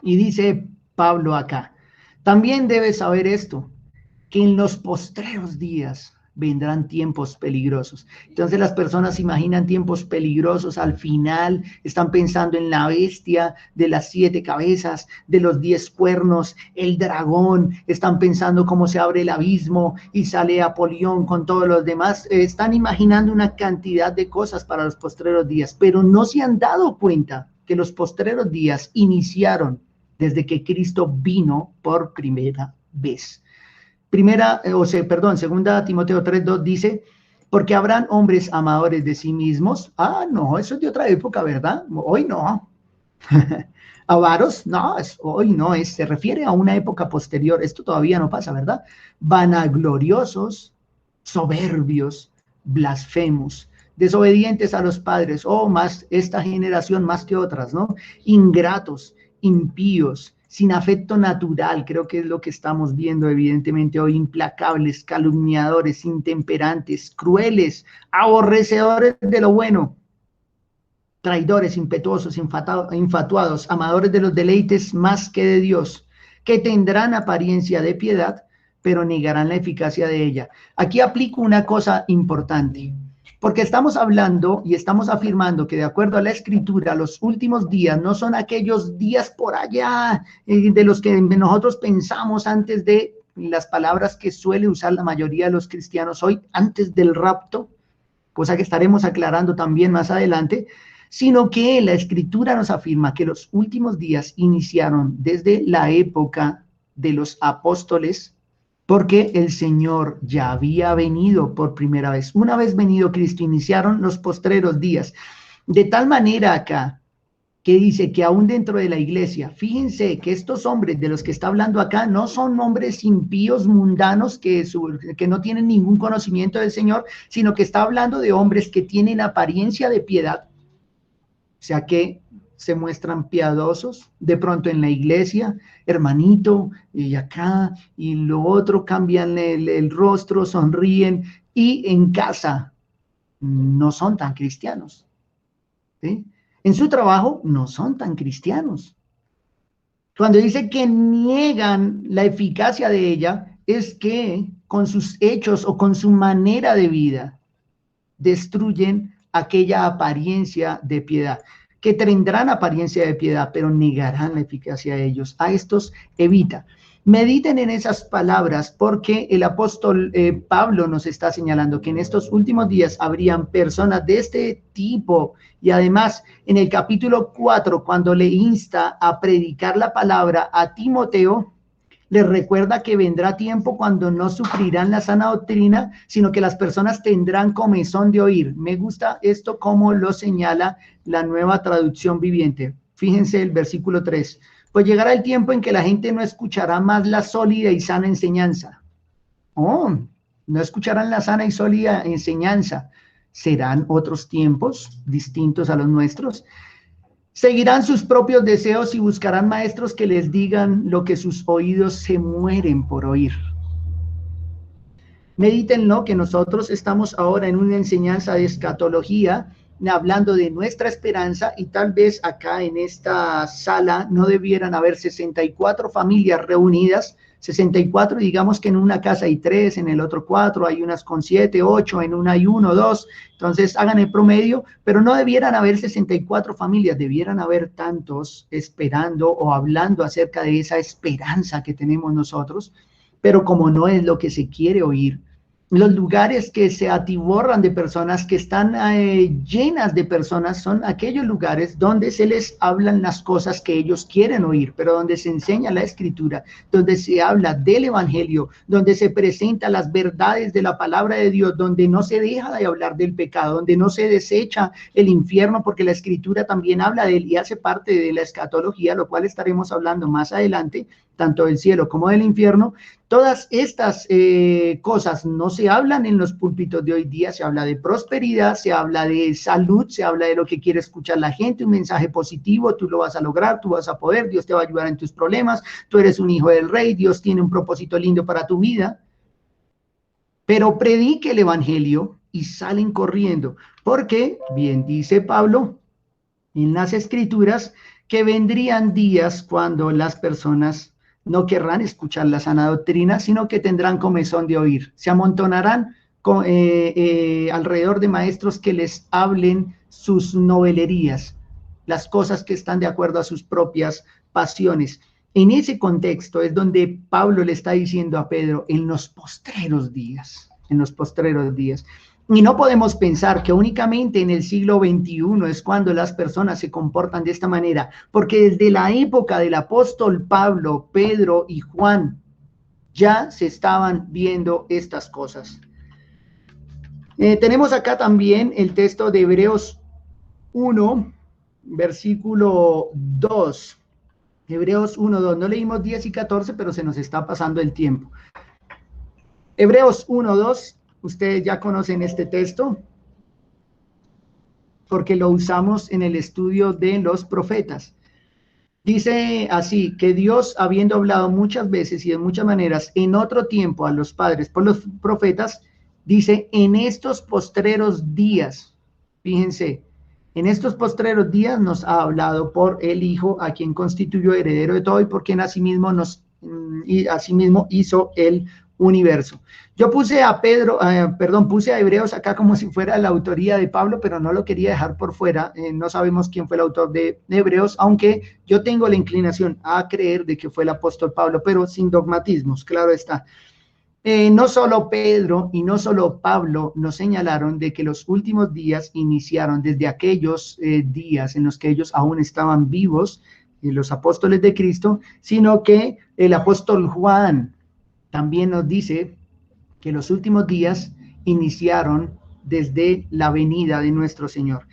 Y dice Pablo acá, también debes saber esto, que en los postreros días vendrán tiempos peligrosos. Entonces las personas imaginan tiempos peligrosos, al final están pensando en la bestia de las 7 cabezas, de los 10 cuernos, el dragón, están pensando cómo se abre el abismo y sale Apolión con todos los demás, están imaginando una cantidad de cosas para los postreros días, pero no se han dado cuenta que los postreros días iniciaron desde que Cristo vino por primera vez. Segunda Timoteo 3:2 dice, porque habrán hombres amadores de sí mismos. Ah, no, eso es de otra época, ¿verdad? Hoy no. Avaros, no, hoy no, se refiere a una época posterior. Esto todavía no pasa, ¿verdad? Vanagloriosos, soberbios, blasfemos, desobedientes a los padres, más esta generación más que otras, ¿no? Ingratos, impíos, sin afecto natural, creo que es lo que estamos viendo evidentemente hoy, implacables, calumniadores, intemperantes, crueles, aborrecedores de lo bueno, traidores, impetuosos, infatuados, amadores de los deleites más que de Dios, que tendrán apariencia de piedad, pero negarán la eficacia de ella. Aquí aplico una cosa importante. Porque estamos hablando y estamos afirmando que de acuerdo a la Escritura, los últimos días no son aquellos días por allá de los que nosotros pensamos antes de las palabras que suele usar la mayoría de los cristianos hoy, antes del rapto, cosa que estaremos aclarando también más adelante, sino que la Escritura nos afirma que los últimos días iniciaron desde la época de los apóstoles, porque el Señor ya había venido por primera vez. Una vez venido Cristo, iniciaron los postreros días. De tal manera acá, que dice que aún dentro de la iglesia, fíjense que estos hombres de los que está hablando acá no son hombres impíos, mundanos, que no tienen ningún conocimiento del Señor, sino que está hablando de hombres que tienen apariencia de piedad, o sea que se muestran piadosos, de pronto en la iglesia, hermanito, y acá, y lo otro, cambian el rostro, sonríen, y en casa no son tan cristianos, ¿sí? En su trabajo no son tan cristianos. Cuando dice que niegan la eficacia de ella, es que con sus hechos o con su manera de vida destruyen aquella apariencia de piedad, que tendrán apariencia de piedad, pero negarán la eficacia de ellos. A estos evita. Mediten en esas palabras porque el apóstol Pablo nos está señalando que en estos últimos días habrían personas de este tipo y además en el capítulo 4, cuando le insta a predicar la palabra a Timoteo, les recuerda que vendrá tiempo cuando no sufrirán la sana doctrina, sino que las personas tendrán comezón de oír. Me gusta esto como lo señala la Nueva Traducción Viviente. Fíjense el versículo 3. Pues llegará el tiempo en que la gente no escuchará más la sólida y sana enseñanza. Oh, no escucharán la sana y sólida enseñanza. ¿Serán otros tiempos distintos a los nuestros? Seguirán sus propios deseos y buscarán maestros que les digan lo que sus oídos se mueren por oír. Medítenlo que nosotros estamos ahora en una enseñanza de escatología, hablando de nuestra esperanza, y tal vez acá en esta sala no debieran haber 64 familias reunidas, 64, digamos que en una casa hay 3, en el otro 4, hay unas con 7, 8, en una hay 1, 2, entonces hagan el promedio, pero no debieran haber 64 familias, debieran haber tantos esperando o hablando acerca de esa esperanza que tenemos nosotros, pero como no es lo que se quiere oír, los lugares que se atiborran de personas, que están llenas de personas, son aquellos lugares donde se les hablan las cosas que ellos quieren oír, pero donde se enseña la escritura, donde se habla del evangelio, donde se presentan las verdades de la palabra de Dios, donde no se deja de hablar del pecado, donde no se desecha el infierno, porque la escritura también habla de él y hace parte de la escatología, lo cual estaremos hablando más adelante, tanto del cielo como del infierno. Todas estas cosas no se hablan en los púlpitos de hoy día. Se habla de prosperidad, se habla de salud, se habla de lo que quiere escuchar la gente, un mensaje positivo, tú lo vas a lograr, tú vas a poder, Dios te va a ayudar en tus problemas, tú eres un hijo del rey, Dios tiene un propósito lindo para tu vida. Pero predique el evangelio y salen corriendo, porque bien dice Pablo en las escrituras que vendrían días cuando las personas no querrán escuchar la sana doctrina, sino que tendrán comezón de oír. Se amontonarán alrededor de maestros que les hablen sus novelerías, las cosas que están de acuerdo a sus propias pasiones. En ese contexto es donde Pablo le está diciendo a Pedro, en los postreros días, en los postreros días. Y no podemos pensar que únicamente en el siglo XXI es cuando las personas se comportan de esta manera, porque desde la época del apóstol Pablo, Pedro y Juan ya se estaban viendo estas cosas. Tenemos acá también el texto de Hebreos 1, versículo 2. Hebreos 1, 2. No leímos 10 y 14, pero se nos está pasando el tiempo. Hebreos 1, 2. Ustedes ya conocen este texto porque lo usamos en el estudio de los profetas. Dice así, que Dios, habiendo hablado muchas veces y de muchas maneras en otro tiempo a los padres por los profetas, dice, en estos postreros días, fíjense, en estos postreros días nos ha hablado por el Hijo, a quien constituyó heredero de todo y por quien asimismo hizo el universo. Yo puse a puse a Hebreos acá como si fuera la autoría de Pablo, pero no lo quería dejar por fuera. No sabemos quién fue el autor de Hebreos, aunque yo tengo la inclinación a creer de que fue el apóstol Pablo, pero sin dogmatismos, claro está. No solo Pedro y no solo Pablo nos señalaron de que los últimos días iniciaron desde aquellos días en los que ellos aún estaban vivos, los apóstoles de Cristo, sino que el apóstol Juan también nos dice que los últimos días iniciaron desde la venida de nuestro Señor.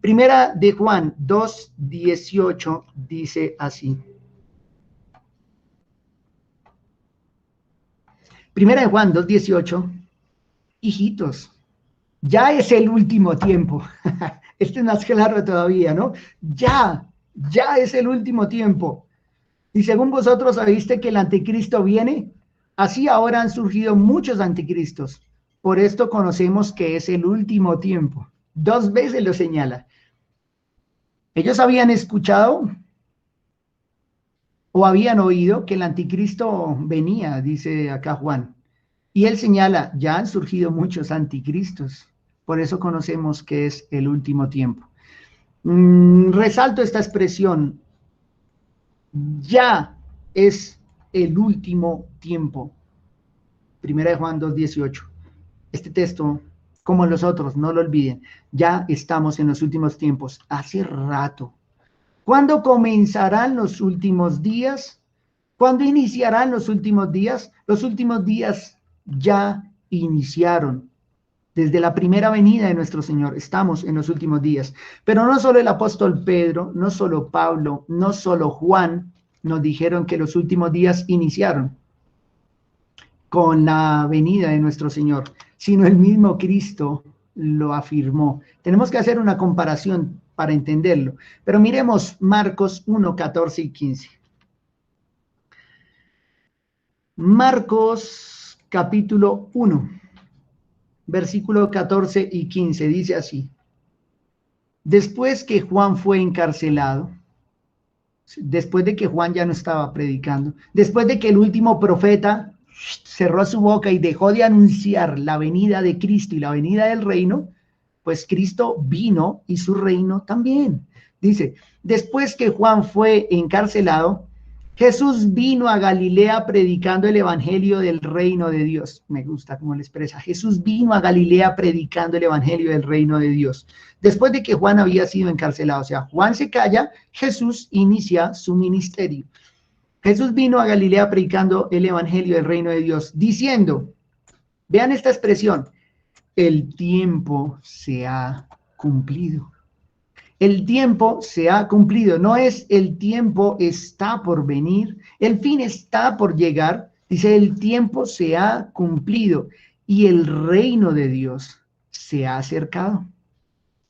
Primera de Juan 2:18 dice así. Primera de Juan 2:18, hijitos, ya es el último tiempo. Este es más claro todavía, ¿no? Ya es el último tiempo. Y según vosotros sabéis que el anticristo viene, así ahora han surgido muchos anticristos. Por esto conocemos que es el último tiempo. 2 veces lo señala. Ellos habían escuchado o habían oído que el anticristo venía, dice acá Juan. Y él señala, ya han surgido muchos anticristos, por eso conocemos que es el último tiempo. Resalto esta expresión, ya es el último tiempo. Primera de Juan 2:18. Este texto, como los otros, no lo olviden, ya estamos en los últimos tiempos, hace rato. ¿Cuándo comenzarán los últimos días? ¿Cuándo iniciarán los últimos días? Los últimos días ya iniciaron. Desde la primera venida de nuestro Señor, estamos en los últimos días. Pero no solo el apóstol Pedro, no solo Pablo, no solo Juan nos dijeron que los últimos días iniciaron con la venida de nuestro Señor, sino el mismo Cristo lo afirmó. Tenemos que hacer una comparación para entenderlo. Pero miremos Marcos 1, 14 y 15. Marcos capítulo 1, versículo 14 y 15, dice así. Después que Juan fue encarcelado, después de que Juan ya no estaba predicando, después de que el último profeta cerró su boca y dejó de anunciar la venida de Cristo y la venida del reino, pues Cristo vino y su reino también. Dice, después que Juan fue encarcelado, Jesús vino a Galilea predicando el evangelio del reino de Dios. Me gusta cómo le expresa. Jesús vino a Galilea predicando el evangelio del reino de Dios. Después de que Juan había sido encarcelado, o sea, Juan se calla, Jesús inicia su ministerio. Jesús vino a Galilea predicando el evangelio del reino de Dios, diciendo, vean esta expresión, el tiempo se ha cumplido. El tiempo se ha cumplido, no es el tiempo está por venir, el fin está por llegar, dice el tiempo se ha cumplido y el reino de Dios se ha acercado.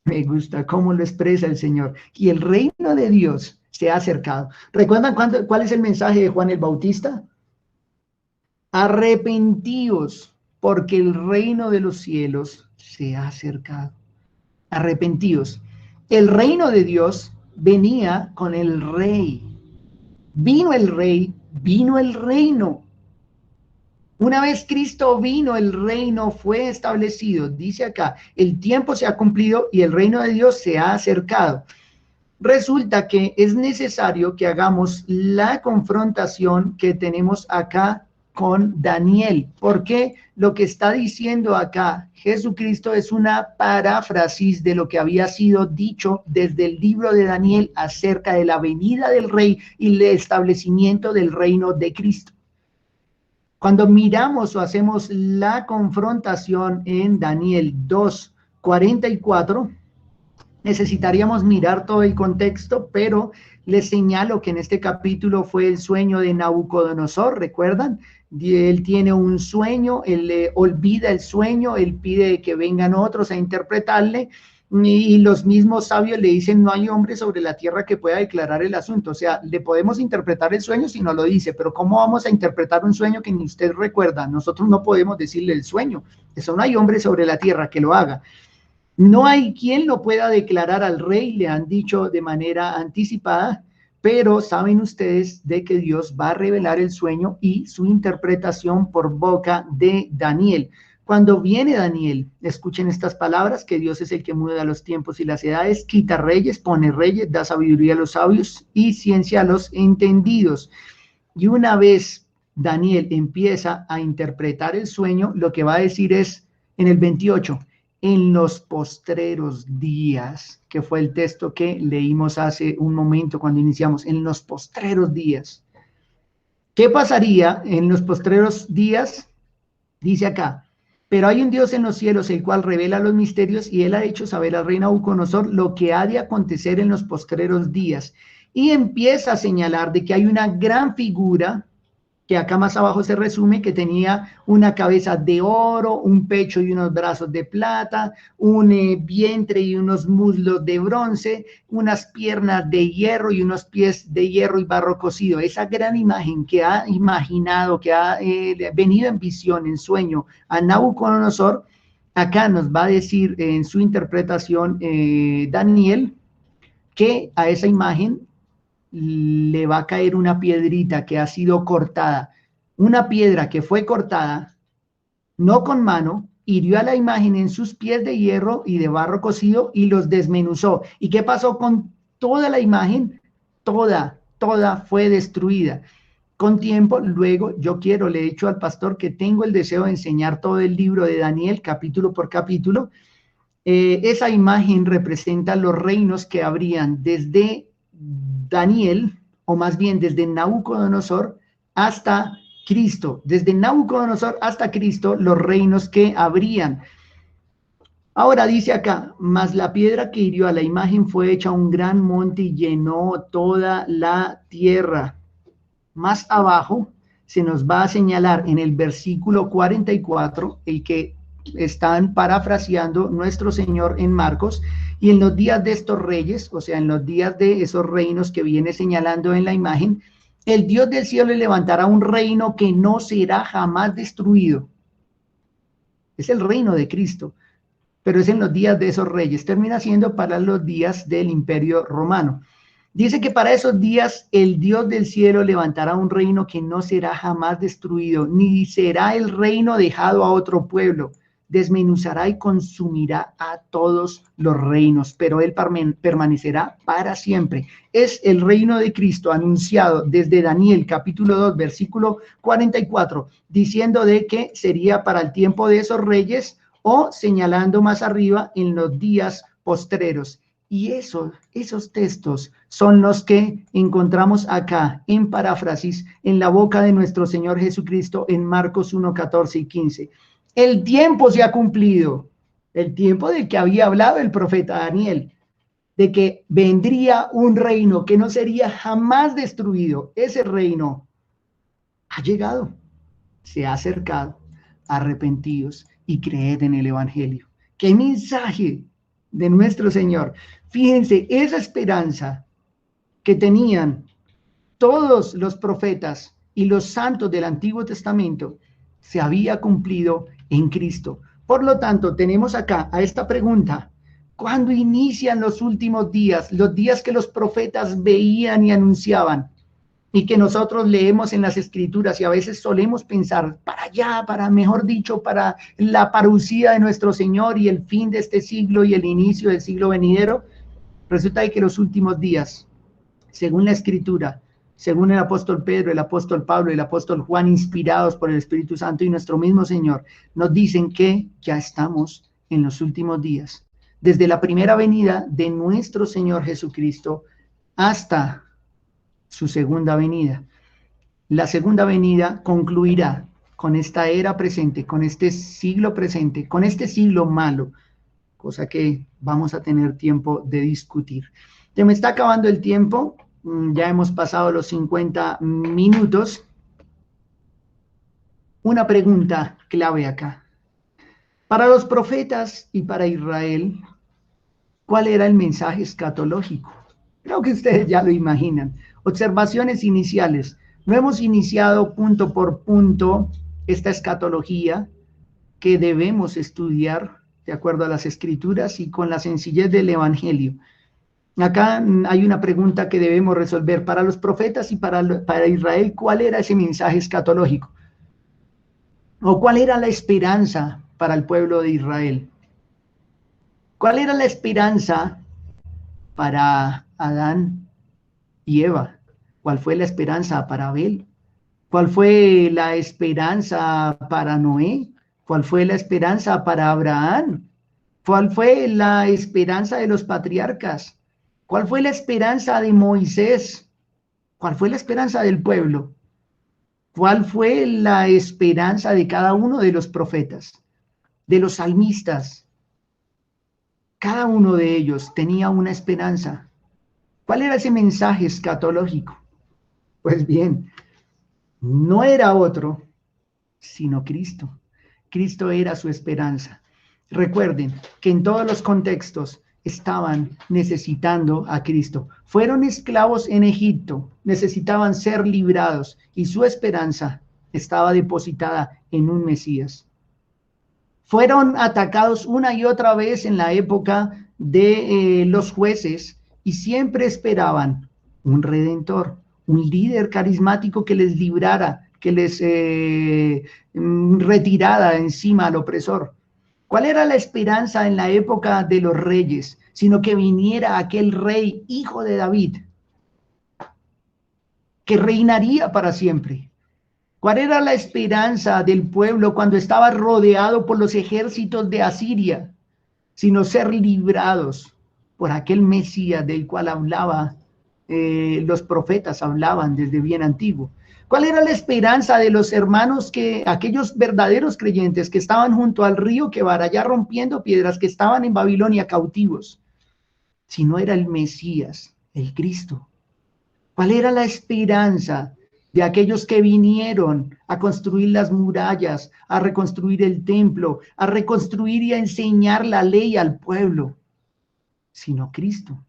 Me gusta cómo lo expresa el Señor, y el reino de Dios se ha acercado. ¿Recuerdan cuál es el mensaje de Juan el Bautista? Arrepentíos, porque el reino de los cielos se ha acercado. Arrepentíos. El reino de Dios venía con el rey. Vino el rey, vino el reino. Una vez Cristo vino, el reino fue establecido. Dice acá, el tiempo se ha cumplido y el reino de Dios se ha acercado. Resulta que es necesario que hagamos la confrontación que tenemos acá con Daniel, porque lo que está diciendo acá Jesucristo es una paráfrasis de lo que había sido dicho desde el libro de Daniel acerca de la venida del rey y el establecimiento del reino de Cristo. Cuando miramos o hacemos la confrontación en Daniel 2:44, necesitaríamos mirar todo el contexto, pero les señalo que en este capítulo fue el sueño de Nabucodonosor, ¿recuerdan? Él tiene un sueño, él le olvida el sueño, él pide que vengan otros a interpretarle, y los mismos sabios le dicen, no hay hombre sobre la tierra que pueda declarar el asunto. O sea, le podemos interpretar el sueño si no lo dice, pero ¿cómo vamos a interpretar un sueño que ni usted recuerda? Nosotros no podemos decirle el sueño, eso no hay hombre sobre la tierra que lo haga. No hay quien lo pueda declarar al rey, le han dicho de manera anticipada, pero saben ustedes de que Dios va a revelar el sueño y su interpretación por boca de Daniel. Cuando viene Daniel, escuchen estas palabras, que Dios es el que muda los tiempos y las edades, quita reyes, pone reyes, da sabiduría a los sabios y ciencia a los entendidos. Y una vez Daniel empieza a interpretar el sueño, lo que va a decir es en el 28, en los postreros días, que fue el texto que leímos hace un momento cuando iniciamos, en los postreros días. ¿Qué pasaría en los postreros días? Dice acá, pero hay un Dios en los cielos, el cual revela los misterios, y él ha hecho saber al rey Nabucodonosor lo que ha de acontecer en los postreros días. Y empieza a señalar de que hay una gran figura, que acá más abajo se resume, que tenía una cabeza de oro, un pecho y unos brazos de plata, un vientre y unos muslos de bronce, unas piernas de hierro y unos pies de hierro y barro cocido. Esa gran imagen que ha imaginado, que ha venido en visión, en sueño a Nabucodonosor, acá nos va a decir en su interpretación Daniel, que a esa imagen le va a caer una piedrita que ha sido cortada, una piedra que fue cortada, no con mano, hirió a la imagen en sus pies de hierro y de barro cocido y los desmenuzó. ¿Y qué pasó con toda la imagen? Toda fue destruida. Con tiempo, luego le he dicho al pastor que tengo el deseo de enseñar todo el libro de Daniel, capítulo por capítulo. Esa imagen representa los reinos que habrían desde Daniel, o más bien desde Nabucodonosor hasta Cristo. Desde Nabucodonosor hasta Cristo, los reinos que habrían. Ahora dice acá, mas la piedra que hirió a la imagen fue hecha un gran monte y llenó toda la tierra. Más abajo se nos va a señalar en el versículo 44, el que están parafraseando nuestro Señor en Marcos, y en los días de estos reyes, o sea, en los días de esos reinos que viene señalando en la imagen, el Dios del cielo le levantará un reino que no será jamás destruido. Es el reino de Cristo, pero es en los días de esos reyes. Termina siendo para los días del Imperio Romano. Dice que para esos días el Dios del cielo levantará un reino que no será jamás destruido, ni será el reino dejado a otro pueblo. Desmenuzará y consumirá a todos los reinos, pero él permanecerá para siempre. Es el reino de Cristo anunciado desde Daniel capítulo 2, versículo 44, diciendo de que sería para el tiempo de esos reyes o señalando más arriba en los días postreros. Y esos textos son los que encontramos acá en paráfrasis en la boca de nuestro Señor Jesucristo en Marcos 1, 14 y 15. El tiempo se ha cumplido, el tiempo del que había hablado el profeta Daniel, de que vendría un reino que no sería jamás destruido. Ese reino ha llegado, se ha acercado. Arrepentidos y creed en el Evangelio. ¡Qué mensaje de nuestro Señor! Fíjense, esa esperanza que tenían todos los profetas y los santos del Antiguo Testamento se había cumplido en Cristo. Por lo tanto, tenemos acá a esta pregunta: ¿cuándo inician los últimos días? Los días que los profetas veían y anunciaban y que nosotros leemos en las Escrituras y a veces solemos pensar para allá, mejor dicho, para la parucía de nuestro Señor y el fin de este siglo y el inicio del siglo venidero. Resulta que los últimos días, según la Escritura, según el apóstol Pedro, el apóstol Pablo y el apóstol Juan, inspirados por el Espíritu Santo y nuestro mismo Señor, nos dicen que ya estamos en los últimos días. Desde la primera venida de nuestro Señor Jesucristo hasta su segunda venida. La segunda venida concluirá con esta era presente, con este siglo presente, con este siglo malo, cosa que vamos a tener tiempo de discutir. Se me está acabando el tiempo, ya hemos pasado los 50 minutos. Una pregunta clave acá. Para los profetas y para Israel, ¿cuál era el mensaje escatológico? Creo que ustedes ya lo imaginan. Observaciones iniciales. No hemos iniciado punto por punto esta escatología que debemos estudiar de acuerdo a las Escrituras y con la sencillez del Evangelio. Acá hay una pregunta que debemos resolver. Para los profetas y para Israel, ¿cuál era ese mensaje escatológico? ¿O cuál era la esperanza para el pueblo de Israel? ¿Cuál era la esperanza para Adán y Eva? ¿Cuál fue la esperanza para Abel? ¿Cuál fue la esperanza para Noé? ¿Cuál fue la esperanza para Abraham? ¿Cuál fue la esperanza de los patriarcas? ¿Cuál fue la esperanza de Moisés? ¿Cuál fue la esperanza del pueblo? ¿Cuál fue la esperanza de cada uno de los profetas, de los salmistas? Cada uno de ellos tenía una esperanza. ¿Cuál era ese mensaje escatológico? Pues bien, no era otro, sino Cristo. Cristo era su esperanza. Recuerden que en todos los contextos estaban necesitando a Cristo. Fueron esclavos en Egipto, necesitaban ser librados y su esperanza estaba depositada en un Mesías. Fueron atacados una y otra vez en la época de los jueces y siempre esperaban un redentor, un líder carismático que les librara, que les retirara encima al opresor. ¿Cuál era la esperanza en la época de los reyes? Sino que viniera aquel rey, hijo de David, que reinaría para siempre. ¿Cuál era la esperanza del pueblo cuando estaba rodeado por los ejércitos de Asiria? Sino ser librados por aquel Mesías del cual hablaba, los profetas hablaban desde bien antiguo. ¿Cuál era la esperanza de los hermanos, aquellos verdaderos creyentes que estaban junto al río Quebar, allá rompiendo piedras, que estaban en Babilonia cautivos? Si no era el Mesías, el Cristo. ¿Cuál era la esperanza de aquellos que vinieron a construir las murallas, a reconstruir el templo, a reconstruir y a enseñar la ley al pueblo? Sino Cristo.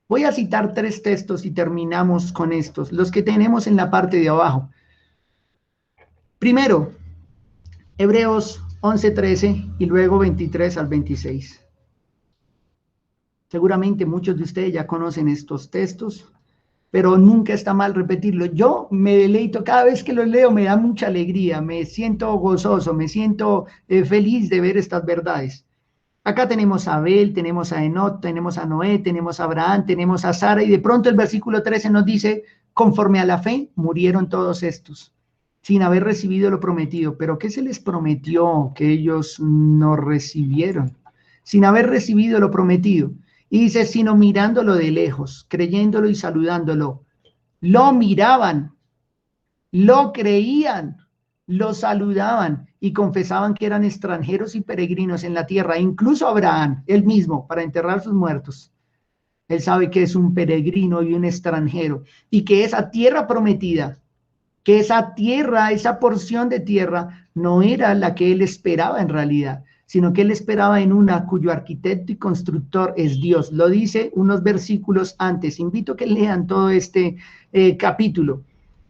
Voy a citar 3 textos y terminamos con estos, los que tenemos en la parte de abajo. Primero, Hebreos 11:13 y luego 23 al 26. Seguramente muchos de ustedes ya conocen estos textos, pero nunca está mal repetirlo. Yo me deleito, cada vez que los leo me da mucha alegría, me siento gozoso, me siento feliz de ver estas verdades. Acá tenemos a Abel, tenemos a Enoc, tenemos a Noé, tenemos a Abraham, tenemos a Sara, y de pronto el versículo 13 nos dice, conforme a la fe murieron todos estos, sin haber recibido lo prometido. ¿Pero qué se les prometió que ellos no recibieron? Sin haber recibido lo prometido. Y dice, sino mirándolo de lejos, creyéndolo y saludándolo. Lo miraban, lo creían, lo saludaban y confesaban que eran extranjeros y peregrinos en la tierra. Incluso Abraham, él mismo, para enterrar sus muertos, él sabe que es un peregrino y un extranjero, y que esa tierra prometida, que esa tierra, esa porción de tierra, no era la que él esperaba en realidad, sino que él esperaba en una cuyo arquitecto y constructor es Dios. Lo dice unos versículos antes. Invito a que lean todo este capítulo.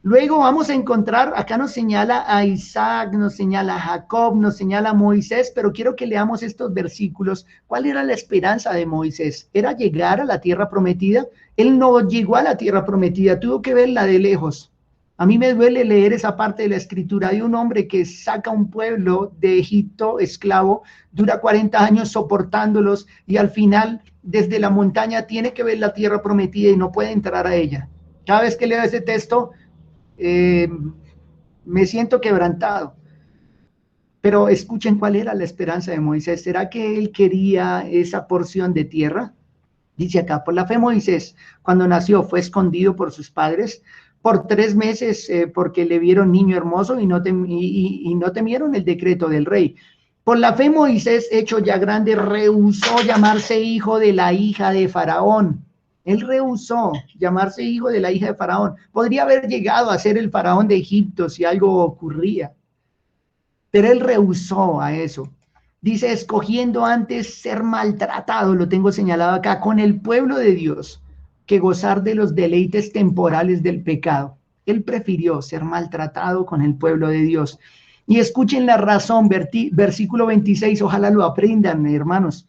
Luego vamos a encontrar, acá nos señala a Isaac, nos señala a Jacob, nos señala a Moisés, pero quiero que leamos estos versículos. ¿Cuál era la esperanza de Moisés? ¿Era llegar a la tierra prometida? Él no llegó a la tierra prometida, tuvo que verla de lejos. A mí me duele leer esa parte de la escritura de un hombre que saca un pueblo de Egipto esclavo, dura 40 años soportándolos y al final desde la montaña tiene que ver la tierra prometida y no puede entrar a ella. Cada vez que leo ese texto, me siento quebrantado. Pero escuchen cuál era la esperanza de Moisés. ¿Será que él quería esa porción de tierra? Dice acá, por la fe Moisés, cuando nació, fue escondido por sus padres por 3 meses porque le vieron niño hermoso y no temieron el decreto del rey. Por la fe Moisés, hecho ya grande, rehusó llamarse hijo de la hija de Faraón. Él rehusó llamarse hijo de la hija de Faraón. Podría haber llegado a ser el faraón de Egipto si algo ocurría, pero él rehusó a eso. Dice, escogiendo antes ser maltratado, lo tengo señalado acá, con el pueblo de Dios, que gozar de los deleites temporales del pecado. Él prefirió ser maltratado con el pueblo de Dios. Y escuchen la razón, versículo 26, ojalá lo aprendan, hermanos.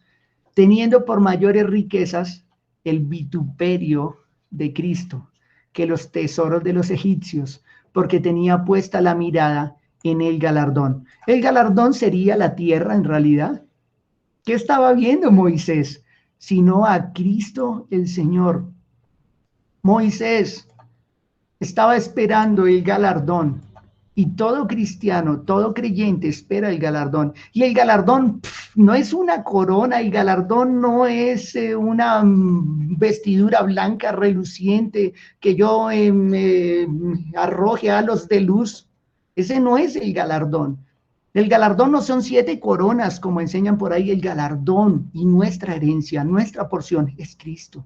Teniendo por mayores riquezas el vituperio de Cristo que los tesoros de los egipcios, porque tenía puesta la mirada en el galardón. El galardón sería la tierra en realidad. ¿Qué estaba viendo Moisés? Sino a Cristo el Señor. Moisés estaba esperando el galardón. Y todo cristiano, todo creyente espera el galardón. Y el galardón no es una corona, el galardón no es una vestidura blanca reluciente que yo arroje halos de luz. Ese no es el galardón. El galardón no son 7 coronas, como enseñan por ahí. El galardón y nuestra herencia, nuestra porción es Cristo.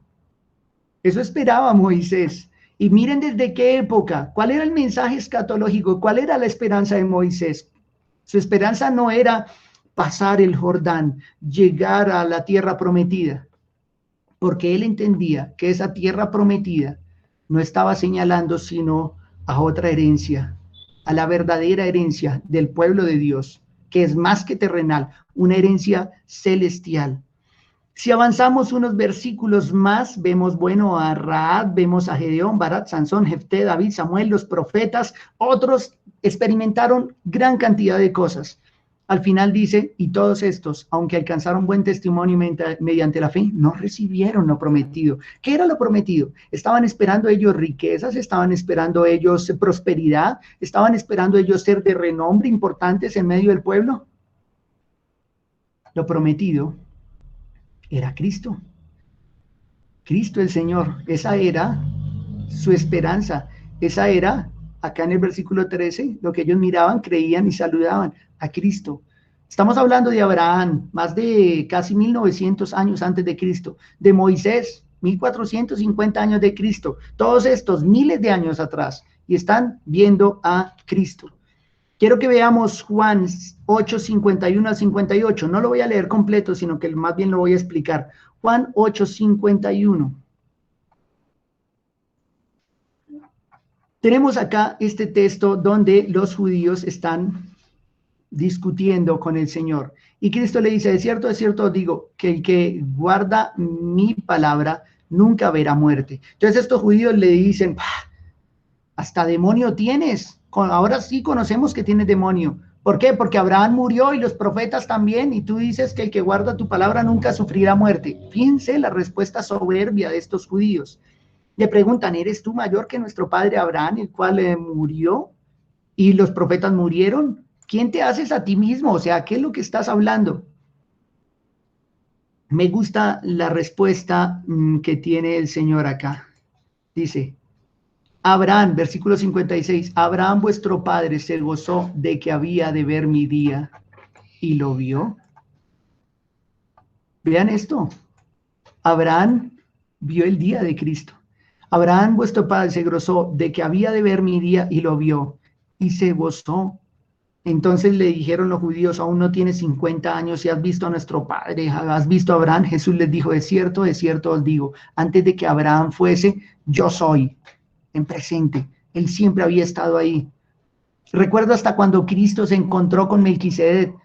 Eso esperaba Moisés. Y miren desde qué época, cuál era el mensaje escatológico, cuál era la esperanza de Moisés. Su esperanza no era pasar el Jordán, llegar a la tierra prometida, porque él entendía que esa tierra prometida no estaba señalando sino a otra herencia, a la verdadera herencia del pueblo de Dios, que es más que terrenal, una herencia celestial. Si avanzamos unos versículos más, vemos, bueno, a Rahab, vemos a Gedeón, Barak, Sansón, Jefté, David, Samuel, los profetas, otros experimentaron gran cantidad de cosas. Al final dice, y todos estos, aunque alcanzaron buen testimonio mediante la fe, no recibieron lo prometido. ¿Qué era lo prometido? Estaban esperando ellos riquezas, estaban esperando ellos prosperidad, estaban esperando ellos ser de renombre importantes en medio del pueblo. Lo prometido era Cristo. Cristo el Señor. Esa era su esperanza. Esa era, acá en el versículo 13, lo que ellos miraban, creían y saludaban a Cristo. Estamos hablando de Abraham, más de casi 1900 años antes de Cristo, de Moisés, 1450 años de Cristo, todos estos miles de años atrás, y están viendo a Cristo. Quiero que veamos Juan 8, 51 al 58. No lo voy a leer completo, sino que más bien lo voy a explicar. Juan 8, 51. Tenemos acá este texto donde los judíos están discutiendo con el Señor. Y Cristo le dice, de cierto os digo, que el que guarda mi palabra nunca verá muerte. Entonces estos judíos le dicen, hasta demonio tienes. Ahora sí conocemos que tienes demonio. ¿Por qué? Porque Abraham murió y los profetas también, y tú dices que el que guarda tu palabra nunca sufrirá muerte. Fíjense la respuesta soberbia de estos judíos. Le preguntan, ¿eres tú mayor que nuestro padre Abraham, el cual murió y los profetas murieron? ¿Quién te haces a ti mismo? O sea, ¿qué es lo que estás hablando? Me gusta la respuesta que tiene el Señor acá. Dice, Abraham, versículo 56, Abraham vuestro padre se gozó de que había de ver mi día y lo vio. Vean esto, Abraham vio el día de Cristo. Abraham vuestro padre se gozó de que había de ver mi día y lo vio y se gozó. Entonces le dijeron los judíos, aún no tienes 50 años y has visto a nuestro padre, has visto a Abraham. Jesús les dijo, de cierto os digo, antes de que Abraham fuese, yo soy. En presente, él siempre había estado ahí. Recuerdo hasta cuando Cristo se encontró con Melquisedec.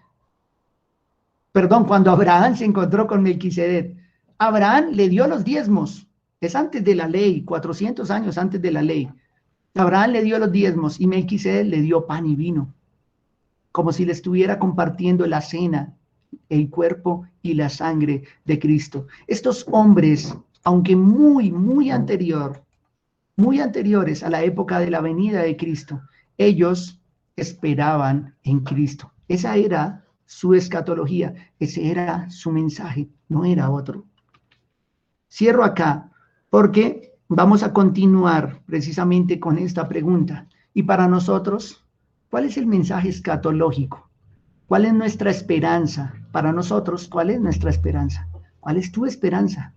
Perdón, cuando Abraham se encontró con Melquisedec. Abraham le dio los diezmos. Es antes de la ley, 400 años antes de la ley. Abraham le dio los diezmos y Melquisedec le dio pan y vino, como si le estuviera compartiendo la cena, el cuerpo y la sangre de Cristo. Estos hombres, aunque muy anteriores a la época de la venida de Cristo, ellos esperaban en Cristo. Esa era su escatología, ese era su mensaje, no era otro. Cierro acá porque vamos a continuar precisamente con esta pregunta. Y para nosotros, ¿cuál es el mensaje escatológico? ¿Cuál es nuestra esperanza? Para nosotros, ¿cuál es nuestra esperanza? ¿Cuál es tu esperanza?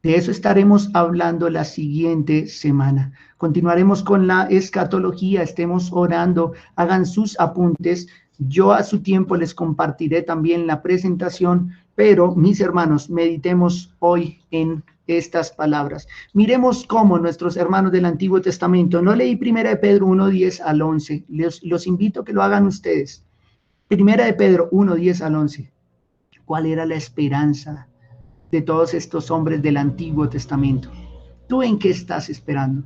De eso estaremos hablando la siguiente semana. Continuaremos con la escatología, estemos orando, hagan sus apuntes. Yo a su tiempo les compartiré también la presentación, pero mis hermanos, meditemos hoy en estas palabras. Miremos cómo nuestros hermanos del Antiguo Testamento, no leí 1 de Pedro 1, 10 al 11, los invito a que lo hagan ustedes. 1 de Pedro 1, 10 al 11. ¿Cuál era la esperanza de todos estos hombres del Antiguo Testamento? ¿Tú en qué estás esperando?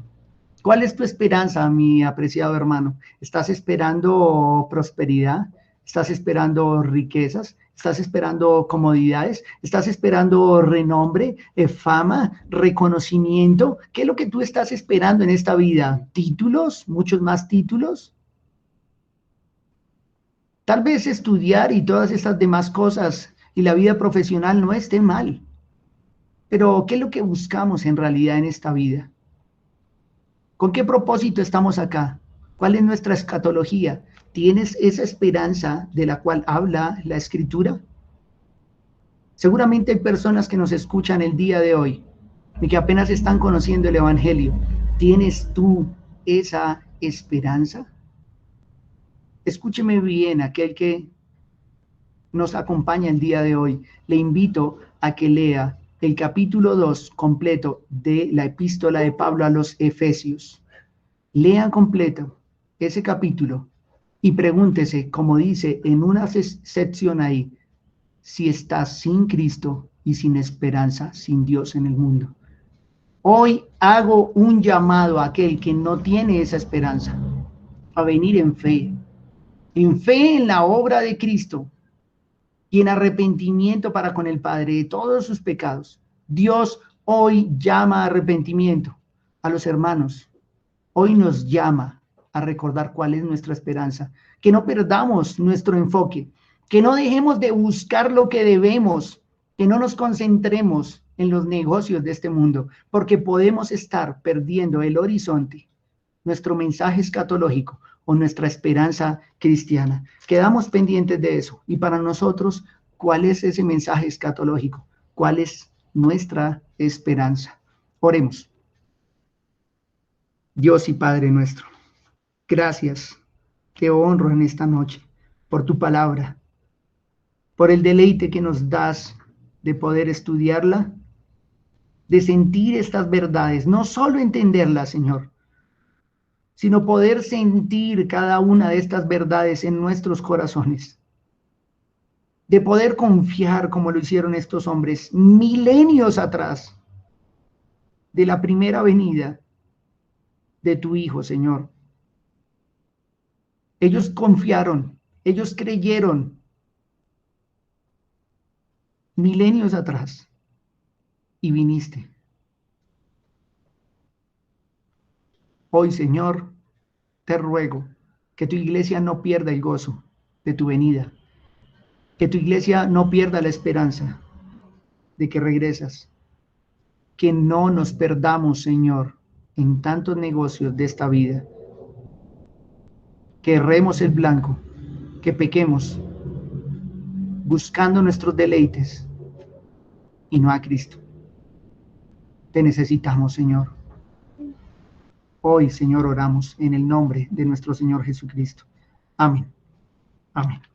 ¿Cuál es tu esperanza, mi apreciado hermano? ¿Estás esperando prosperidad? ¿Estás esperando riquezas? ¿Estás esperando comodidades? ¿Estás esperando renombre, fama, reconocimiento? ¿Qué es lo que tú estás esperando en esta vida? ¿Títulos? ¿Muchos más títulos? Tal vez estudiar y todas estas demás cosas y la vida profesional no esté mal. Pero, ¿qué es lo que buscamos en realidad en esta vida? ¿Con qué propósito estamos acá? ¿Cuál es nuestra escatología? ¿Tienes esa esperanza de la cual habla la Escritura? Seguramente hay personas que nos escuchan el día de hoy y que apenas están conociendo el Evangelio. ¿Tienes tú esa esperanza? Escúcheme bien, aquel que nos acompaña el día de hoy. Le invito a que lea el capítulo 2 completo de la epístola de Pablo a los Efesios. Lea completo ese capítulo y pregúntese, como dice en una sección ahí, si estás sin Cristo y sin esperanza, sin Dios en el mundo. Hoy hago un llamado a aquel que no tiene esa esperanza a venir en fe en la obra de Cristo y en arrepentimiento para con el Padre de todos sus pecados. Dios hoy llama a arrepentimiento a los hermanos. Hoy nos llama a recordar cuál es nuestra esperanza, que no perdamos nuestro enfoque, que no dejemos de buscar lo que debemos, que no nos concentremos en los negocios de este mundo, porque podemos estar perdiendo el horizonte, nuestro mensaje escatológico o nuestra esperanza cristiana. Quedamos pendientes de eso. Y para nosotros, ¿cuál es ese mensaje escatológico? ¿Cuál es nuestra esperanza? Oremos. Dios y Padre nuestro, gracias, te honro en esta noche por tu palabra, por el deleite que nos das de poder estudiarla, de sentir estas verdades, no solo entenderlas, Señor, sino poder sentir cada una de estas verdades en nuestros corazones, de poder confiar como lo hicieron estos hombres milenios atrás de la primera venida de tu Hijo, Señor. Ellos confiaron, ellos creyeron milenios atrás y viniste. Hoy, Señor, te ruego que tu iglesia no pierda el gozo de tu venida, que tu iglesia no pierda la esperanza de que regresas, que no nos perdamos, Señor, en tantos negocios de esta vida, que erremos el blanco, que pequemos buscando nuestros deleites y no a Cristo. Te necesitamos, Señor. Hoy, Señor, oramos en el nombre de nuestro Señor Jesucristo. Amén. Amén.